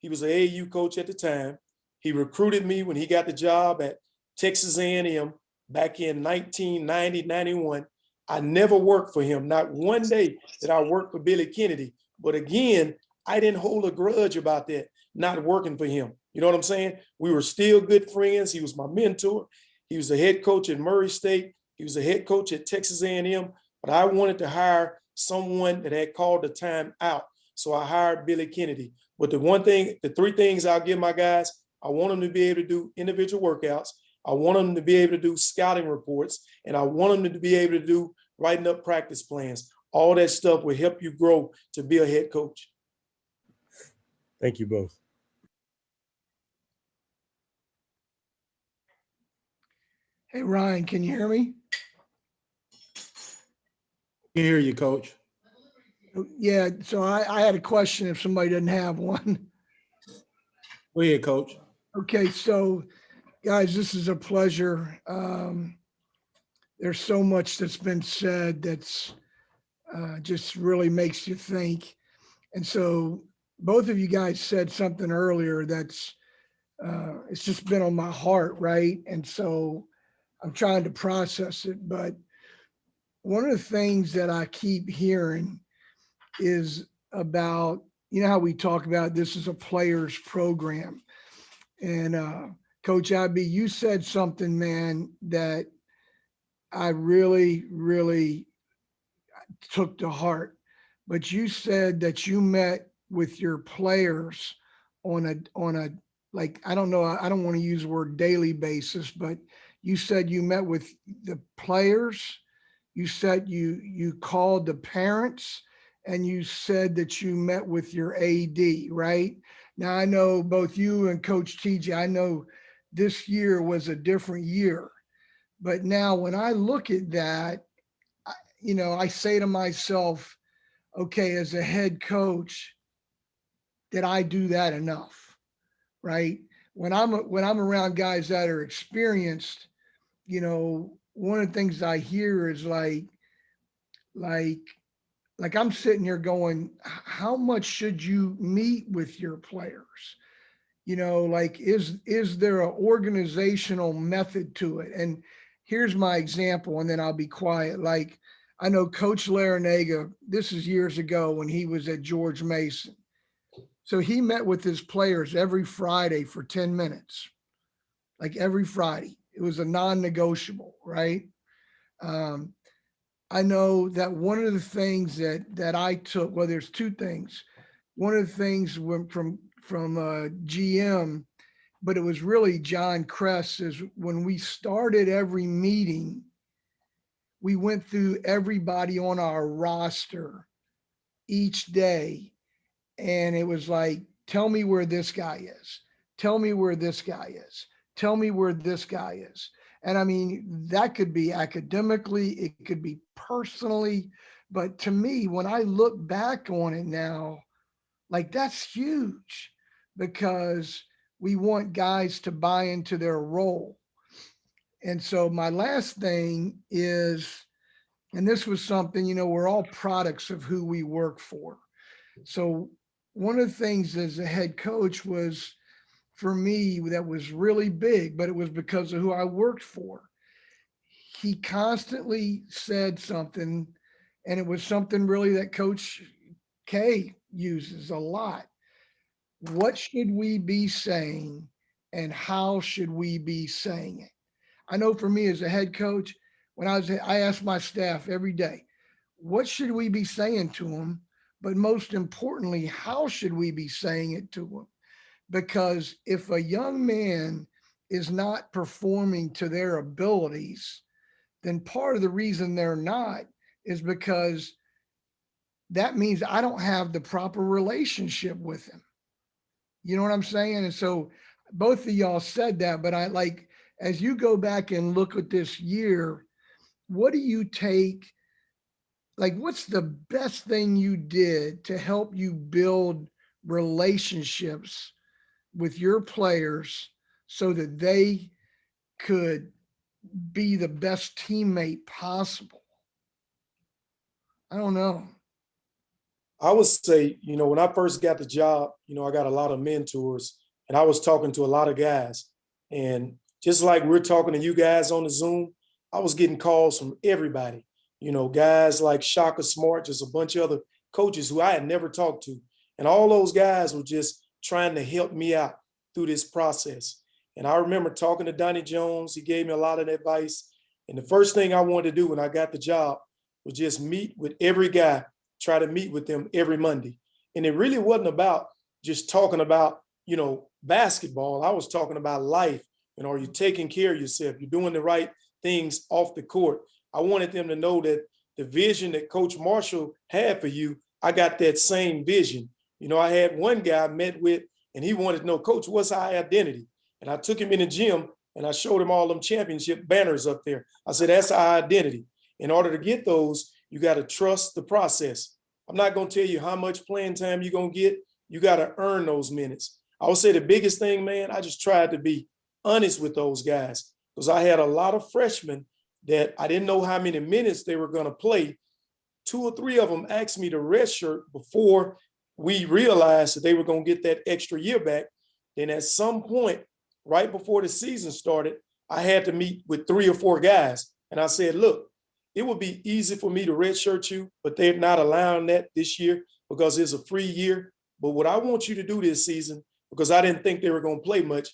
He was an AAU coach at the time. He recruited me when he got the job at Texas A&M back in 1990, 91. I never worked for him. Not one day did I work for Billy Kennedy. But again, I didn't hold a grudge about that, not working for him. You know what I'm saying? We were still good friends. He was my mentor. He was a head coach at Murray State. He was a head coach at Texas A&M. But I wanted to hire someone that had called the time out. So I hired Billy Kennedy. But the three things I'll give my guys, I want them to be able to do individual workouts. I want them to be able to do scouting reports, and I want them to be able to do writing up practice plans. All that stuff will help you grow to be a head coach. Thank you both. Hey, Ryan, can you hear me? Can hear you, Coach. Yeah, so I had a question if somebody doesn't have one. Go ahead, Coach. Okay, so guys, this is a pleasure. There's so much that's been said that's just really makes you think. And so both of you guys said something earlier that's it's just been on my heart, right? And so I'm trying to process it. But one of the things that I keep hearing is about, how we talk about this is a players program. And Coach IB, you said something, man, that I really, really took to heart. But you said that you met with your players on a like, I don't know, I don't want to use the word daily basis, but you said you met with the players. You said you called the parents, and you said that you met with your AD, right? Now, I know both you and Coach TJ, I know this year was a different year. But now when I look at that, I say to myself, okay, as a head coach, did I do that enough, right? When I'm around guys that are experienced, one of the things I hear is like I'm sitting here going, how much should you meet with your players? Is there an organizational method to it? And here's my example, and then I'll be quiet. Like, I know Coach Larinaga, this is years ago when he was at George Mason. So he met with his players every Friday for 10 minutes, like every Friday. It was a non-negotiable, right? I know that one of the things that I took, well, there's two things. One of the things went from GM, but it was really John Kress, is when we started every meeting, we went through everybody on our roster each day. And it was like, tell me where this guy is. Tell me where this guy is. Tell me where this guy is. And I mean, that could be academically, it could be personally, but to me, when I look back on it now, like that's huge, because we want guys to buy into their role. And so my last thing is, and this was something, we're all products of who we work for. So one of the things as a head coach was, for me, that was really big, but it was because of who I worked for. He constantly said something, and it was something really that Coach K uses a lot. What should we be saying, and how should we be saying it? I know for me as a head coach, I asked my staff every day, what should we be saying to them? But most importantly, how should we be saying it to them? Because if a young man is not performing to their abilities, then part of the reason they're not is because that means I don't have the proper relationship with him. You know what I'm saying? And so both of y'all said that, but I like, as you go back and look at this year, what do you take? Like, what's the best thing you did to help you build relationships with your players so that they could be the best teammate possible? I don't know. I would say, when I first got the job, I got a lot of mentors and I was talking to a lot of guys. And just like we're talking to you guys on the Zoom, I was getting calls from everybody, guys like Shaka Smart, just a bunch of other coaches who I had never talked to. And all those guys were just trying to help me out through this process. And I remember talking to Donnie Jones. He gave me a lot of advice. And the first thing I wanted to do when I got the job was just meet with every guy, try to meet with them every Monday. And it really wasn't about just talking about, basketball. I was talking about life. Are you taking care of yourself? You're doing the right things off the court. I wanted them to know that the vision that Coach Marshall had for you, I got that same vision. I had one guy I met with, and he wanted to know, Coach, what's our identity? And I took him in the gym and I showed him all them championship banners up there. I said, that's our identity. In order to get those, you got to trust the process. I'm not going to tell you how much playing time you're going to get. You got to earn those minutes. I would say the biggest thing, man, I just tried to be honest with those guys because I had a lot of freshmen that I didn't know how many minutes they were going to play. 2 or 3 of them asked me to redshirt before we realized that they were going to get that extra year back. Then at some point, right before the season started, I had to meet with 3 or 4 guys. And I said, look, it would be easy for me to redshirt you, but they're not allowing that this year because it's a free year. But what I want you to do this season, because I didn't think they were going to play much,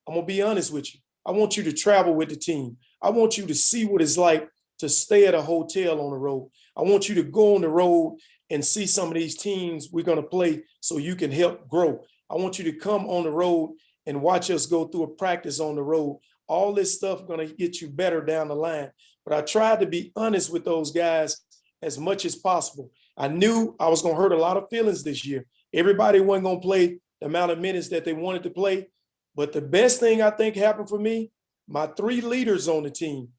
I'm going to be honest with you. I want you to travel with the team. I want you to see what it's like to stay at a hotel on the road. I want you to go on the road and see some of these teams we're going to play so you can help grow. I want you to come on the road and watch us go through a practice on the road. All this stuff going to get you better down the line. But I tried to be honest with those guys as much as possible. I knew I was going to hurt a lot of feelings this year. Everybody wasn't going to play the amount of minutes that they wanted to play. But the best thing I think happened for me, my 3 leaders on the team,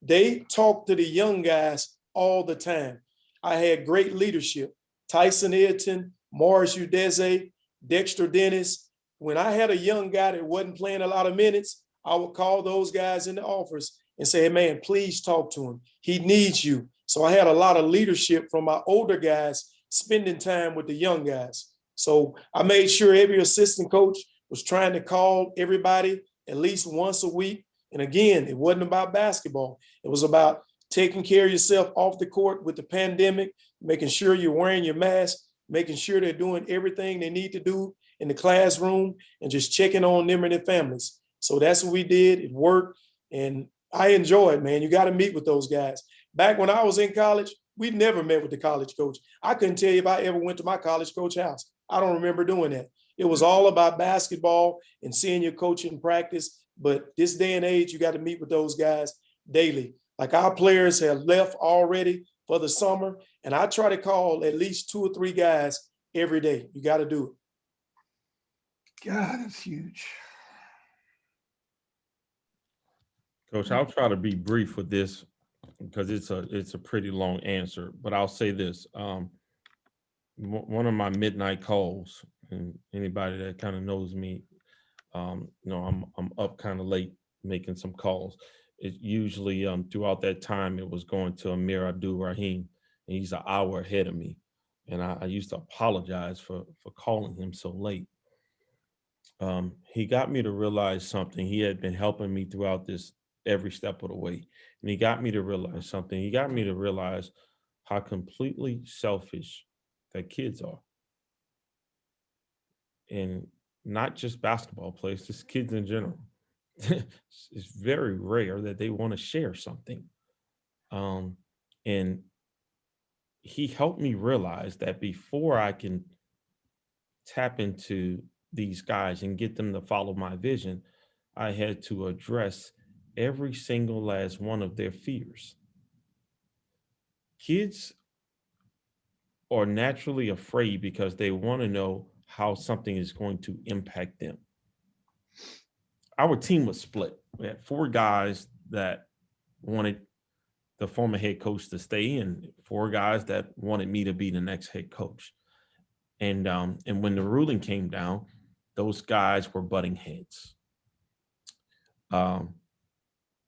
they talked to the young guys all the time. I had great leadership. Tyson Ayrton, Morris Udeze, Dexter Dennis. When I had a young guy that wasn't playing a lot of minutes, I would call those guys in the office and say, hey, man, please talk to him. He needs you. So I had a lot of leadership from my older guys spending time with the young guys. So I made sure every assistant coach was trying to call everybody at least once a week. And again, it wasn't about basketball. It was about taking care of yourself off the court with the pandemic, making sure you're wearing your mask, making sure they're doing everything they need to do in the classroom, and just checking on them and their families. So that's what we did. It worked. And I enjoy it, man. You got to meet with those guys. Back when I was in college, we never met with the college coach. I couldn't tell you if I ever went to my college coach house. I don't remember doing that. It was all about basketball and seeing your coach in practice. But this day and age, you got to meet with those guys daily. Like our players have left already for the summer, and I try to call at least 2 or 3 guys every day. You got to do it. God, that's huge. Coach, I'll try to be brief with this because it's a pretty long answer, but I'll say this. One of my midnight calls, and anybody that kind of knows me, I'm up kind of late making some calls. It usually throughout that time it was going to Amir Abdul-Rahim, and he's an hour ahead of me. And I used to apologize for calling him so late. He got me to realize something. He had been helping me throughout this every step of the way. And he got me to realize something. He got me to realize how completely selfish that kids are. And not just basketball players, just kids in general. It's very rare that they want to share something. And he helped me realize that before I can tap into these guys and get them to follow my vision, I had to address every single last one of their fears. Kids are naturally afraid because they want to know how something is going to impact them. Our team was split. We had 4 guys that wanted the former head coach to stay and 4 guys that wanted me to be the next head coach. And when the ruling came down, those guys were butting heads.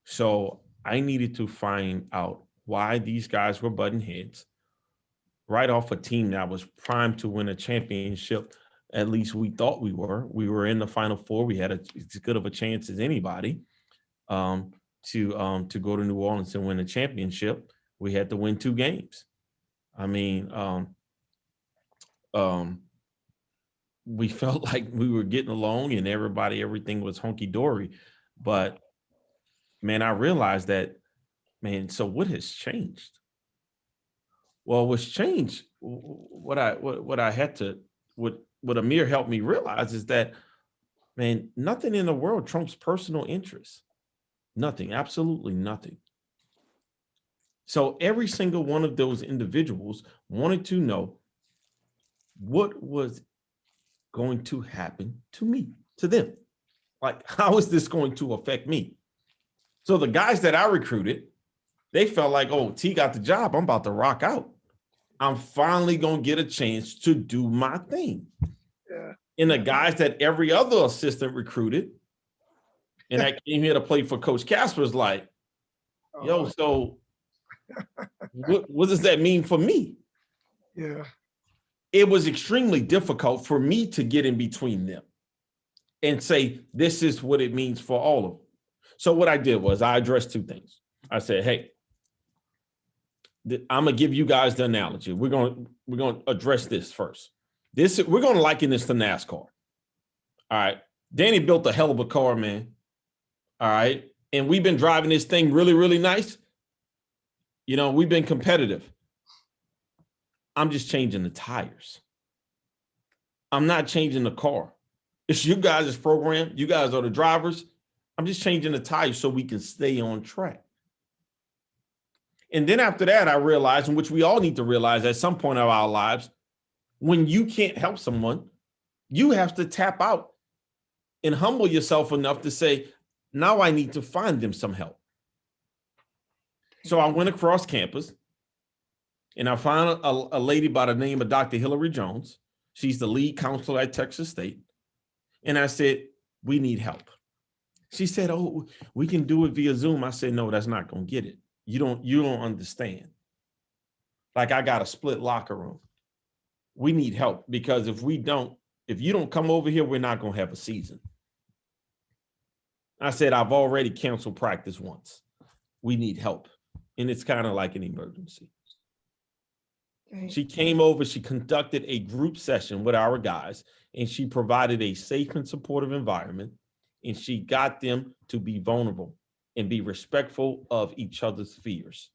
So I needed to find out why these guys were butting heads right off a team that was primed to win a championship. At least we thought we were. We were in the Final Four. We had as good of a chance as anybody to go to New Orleans and win a championship. We had to win 2 games. I mean, we felt like we were getting along and everything was hunky-dory. But man, I realized that, man, so what has changed? Well, what's changed, what Amir helped me realize is that, man, nothing in the world trumps personal interest. Nothing, absolutely nothing. So every single one of those individuals wanted to know what was going to happen to me, to them. Like, how is this going to affect me? So the guys that I recruited, they felt like, oh, T got the job. I'm about to rock out. I'm finally going to get a chance to do my thing. Yeah. And the guys that every other assistant recruited, and I came here to play for Coach Casper's like, yo, so what does that mean for me? Yeah. It was extremely difficult for me to get in between them and say, this is what it means for all of them. So what I did was I addressed 2 things. I said, hey, I'm gonna give you guys the analogy. We're gonna address this first. We're gonna liken this to NASCAR. All right. Danny built a hell of a car, man. All right. And we've been driving this thing really, really nice. You know, we've been competitive. I'm just changing the tires. I'm not changing the car. It's you guys' program. You guys are the drivers. I'm just changing the tires so we can stay on track. And then after that, I realized, and which we all need to realize at some point of our lives, when you can't help someone, you have to tap out and humble yourself enough to say, now I need to find them some help. So I went across campus and I found a lady by the name of Dr. Hillary Jones. She's the lead counselor at Texas State. And I said, we need help. She said, oh, we can do it via Zoom. I said, no, that's not going to get it. You don't understand. Like, I got a split locker room. We need help because if you don't come over here, we're not going to have a season. I said, I've already canceled practice once. We need help. And it's kind of like an emergency. She came over, she conducted a group session with our guys, and she provided a safe and supportive environment, and she got them to be vulnerable and be respectful of each other's fears.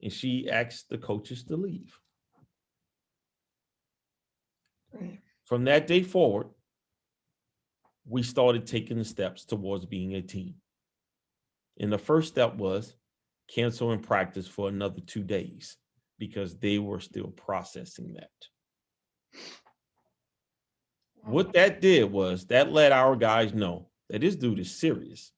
And she asked the coaches to leave. From that day forward, we started taking the steps towards being a team. And the first step was canceling practice for another 2 days because they were still processing that. What that did was that let our guys know that this dude is serious.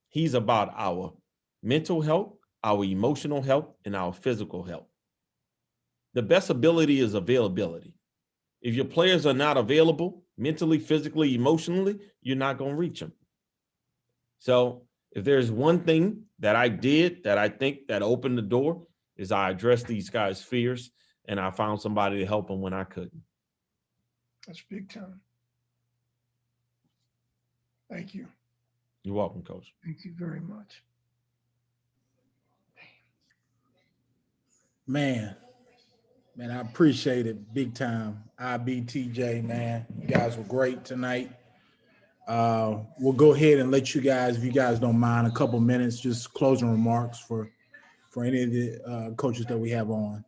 He's about our mental health, our emotional health, and our physical health. The best ability is availability. If your players are not available mentally, physically, emotionally, you're not going to reach them. So if there's one thing that I did that I think that opened the door is I addressed these guys' fears and I found somebody to help them when I couldn't. That's big time. Thank you. You're welcome, Coach. Thank you very much. Man, I appreciate it big time. IBTJ, man. You guys were great tonight. we'll go ahead and let you guys, if you guys don't mind, a couple minutes, just closing remarks for any of the coaches that we have on.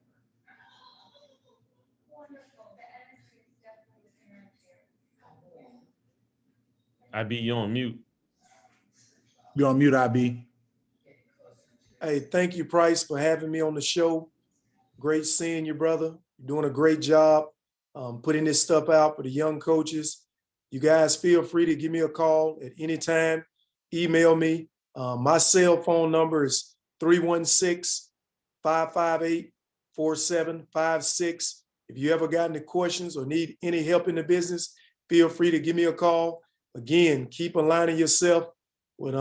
IB, you on mute. You're on mute, IB. Hey, thank you, Price, for having me on the show. Great seeing you, brother. You're doing a great job putting this stuff out for the young coaches. You guys feel free to give me a call at any time. Email me. My cell phone number is 316-558-4756. If you ever got any questions or need any help in the business, feel free to give me a call. Again, keep aligning yourself with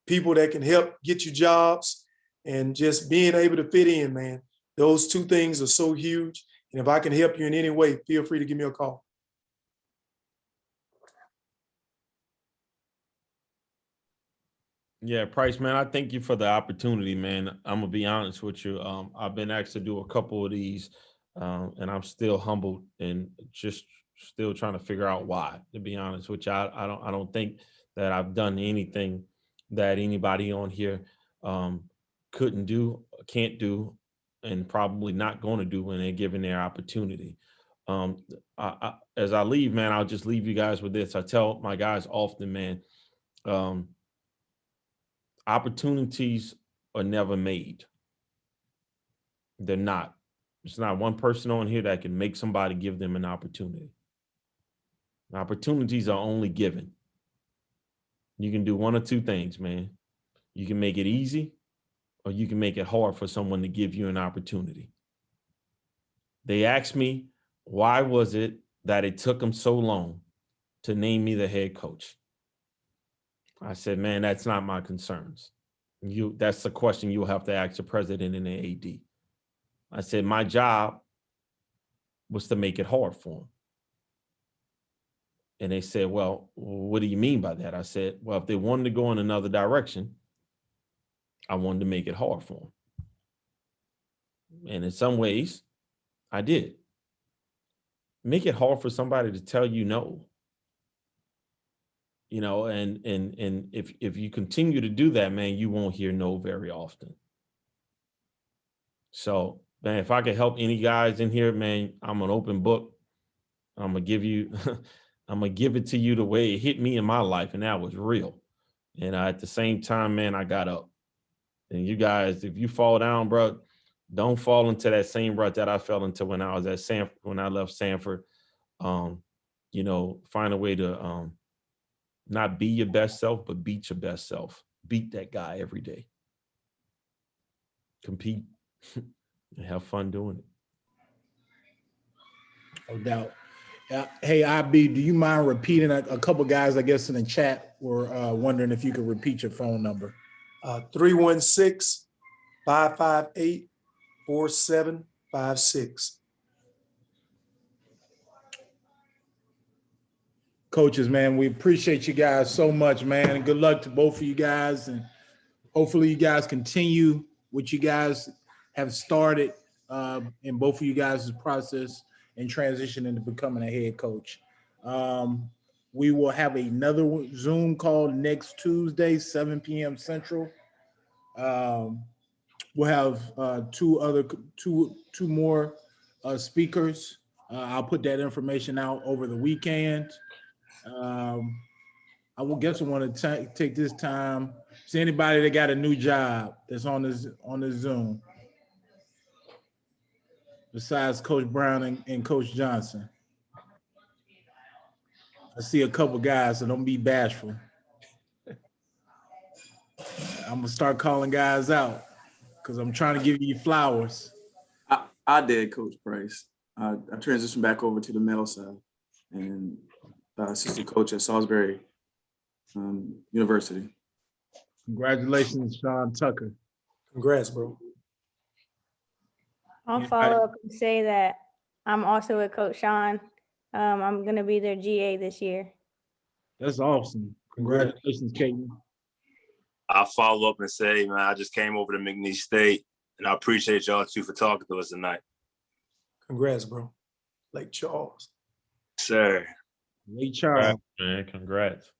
people that can help get you jobs and just being able to fit in, man. Those two things are so huge. And if I can help you in any way, feel free to give me a call. Yeah, Price, man, I thank you for the opportunity, man. I'm gonna be honest with you. I've been asked to do a couple of these, and I'm still humbled and just still trying to figure out why. To be honest with you, I don't think that I've done anything that anybody on here couldn't do, can't do, and probably not going to do when they're given their opportunity. As I leave, man, I'll just leave you guys with this. I tell my guys often, man. Opportunities are never made. They're not. There's not one person on here that can make somebody give them an opportunity. Opportunities are only given. You can do one or two things, man. You can make it easy, or you can make it hard for someone to give you an opportunity. They asked me, why was it that it took them so long to name me the head coach? I said, man, that's not my concerns. That's the question you'll have to ask the president and the AD. I said, my job was to make it hard for them. And they said, well, what do you mean by that? I said, well, if they wanted to go in another direction, I wanted to make it hard for them. And in some ways, I did. Make it hard for somebody to tell you no. You know, and if you continue to do that, man, you won't hear no very often. So, man, if I could help any guys in here, man, I'm an open book. I'm gonna give you, I'm gonna give it to you the way it hit me in my life, and that was real. And at the same time, man, I got up. And you guys, if you fall down, bro, don't fall into that same rut that I fell into when I was at Sanford, when I left Sanford. You know, find a way to not be your best self, but beat your best self. Beat that guy every day. Compete and have fun doing it. No doubt. Hey, IB, do you mind repeating a couple guys, I guess, in the chat were wondering if you could repeat your phone number. 316-558-4756. Coaches, man, we appreciate you guys so much, man. And good luck to both of you guys. And hopefully you guys continue what you guys have started in both of you guys' process and transition into becoming a head coach. We will have another Zoom call next Tuesday, 7 p.m. Central. We'll have two more speakers. I'll put that information out over the weekend. I want to take this time. See anybody that got a new job that's on this Zoom, besides Coach Brown and Coach Johnson. I see a couple guys, so don't be bashful. I'm gonna start calling guys out because I'm trying to give you flowers. I did, Coach Price. I transitioned back over to the male side and assistant coach at Salisbury University. Congratulations, Sean Tucker. Congrats, bro. I'll follow up and say that I'm also with Coach Sean. I'm going to be their GA this year. That's awesome. Congratulations, Kaden. I'll follow up and say, man, I just came over to McNeese State, and I appreciate y'all too for talking to us tonight. Congrats, bro. Lake Charles. Sir. Lake Charles. Man, congrats.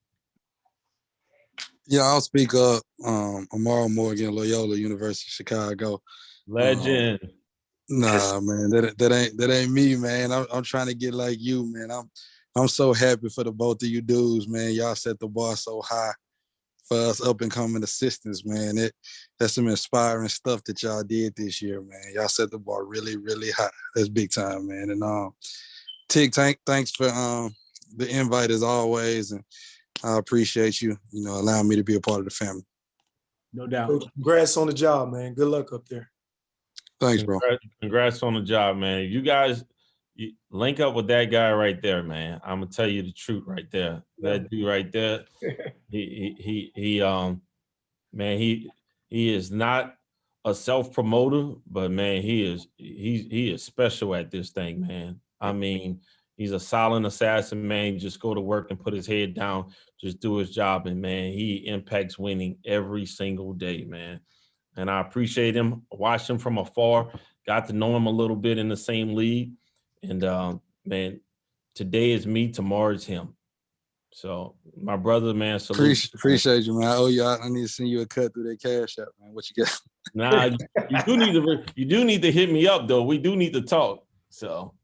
Yeah, I'll speak up. Amaro Morgan, Loyola University, Chicago. Legend. Nah, man, that ain't me, man. I'm trying to get like you, man. I'm so happy for the both of you dudes, man. Y'all set the bar so high for us up and coming assistants, man. That's some inspiring stuff that y'all did this year, man. Y'all set the bar really, really high. That's big time, man. And Tig, thanks for the invite as always, and I appreciate you, allowing me to be a part of the family. No doubt. Coach, congrats on the job, man. Good luck up there. Thanks, bro. Congrats on the job, man. You guys link up with that guy right there, man. I'm gonna tell you the truth right there. That dude right there, man, he is not a self-promoter, but man, he is special at this thing, man. I mean, he's a silent assassin, man. Just go to work and put his head down, just do his job, and man, he impacts winning every single day, man. And I appreciate him. Watched him from afar, got to know him a little bit in the same league. And man, today is me, tomorrow is him. So my brother, man, salute. Appreciate you, man. I need to send you a cut through that cash app, man. What you got? Nah, you do need to hit me up though. We do need to talk. So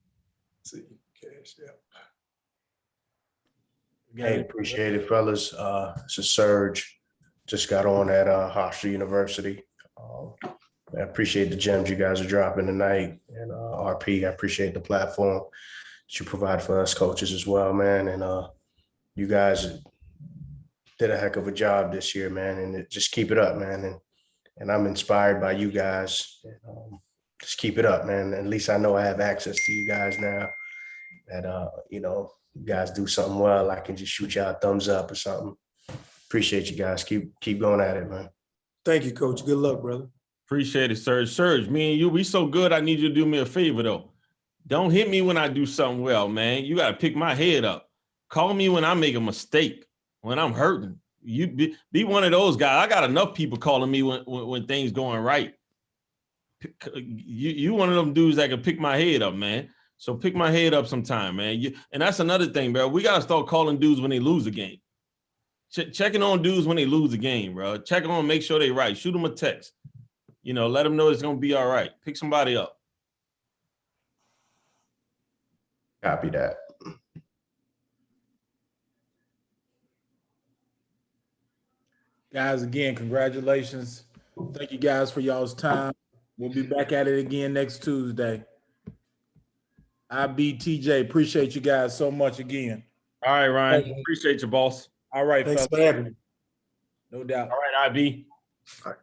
See, cash app. Hey, appreciate it, fellas. It's a Surge. Just got on at Hofstra University. I appreciate the gems you guys are dropping tonight. And RP, I appreciate the platform that you provide for us coaches as well, man. And you guys did a heck of a job this year, man. And just keep it up, man. And I'm inspired by you guys. Just keep it up, man. At least I know I have access to you guys now. That you guys do something well, I can just shoot y'all a thumbs up or something. Appreciate you guys. Keep going at it, man. Thank you, Coach. Good luck, brother. appreciate it, Serge. Serge, me and you, we so good. I need you to do me a favor though. Don't hit me when I do something well, man. You got to pick my head up. Call me when I make a mistake, when I'm hurting. You be one of those guys. I got enough people calling me when things going right. You one of them dudes that can pick my head up, man. So pick my head up sometime, man. And that's another thing, bro. We got to start calling dudes when they lose a game. Checking on dudes when they lose a game, bro. Checking on, make sure they right. Shoot them a text. Let them know it's going to be all right. Pick somebody up. Copy that. Guys, again, congratulations. Thank you guys for y'all's time. We'll be back at it again next Tuesday. TJ, appreciate you guys so much again. All right, Ryan. Appreciate you, boss. All right, Thanks fellas. for having me. No doubt. All right, IB. All right.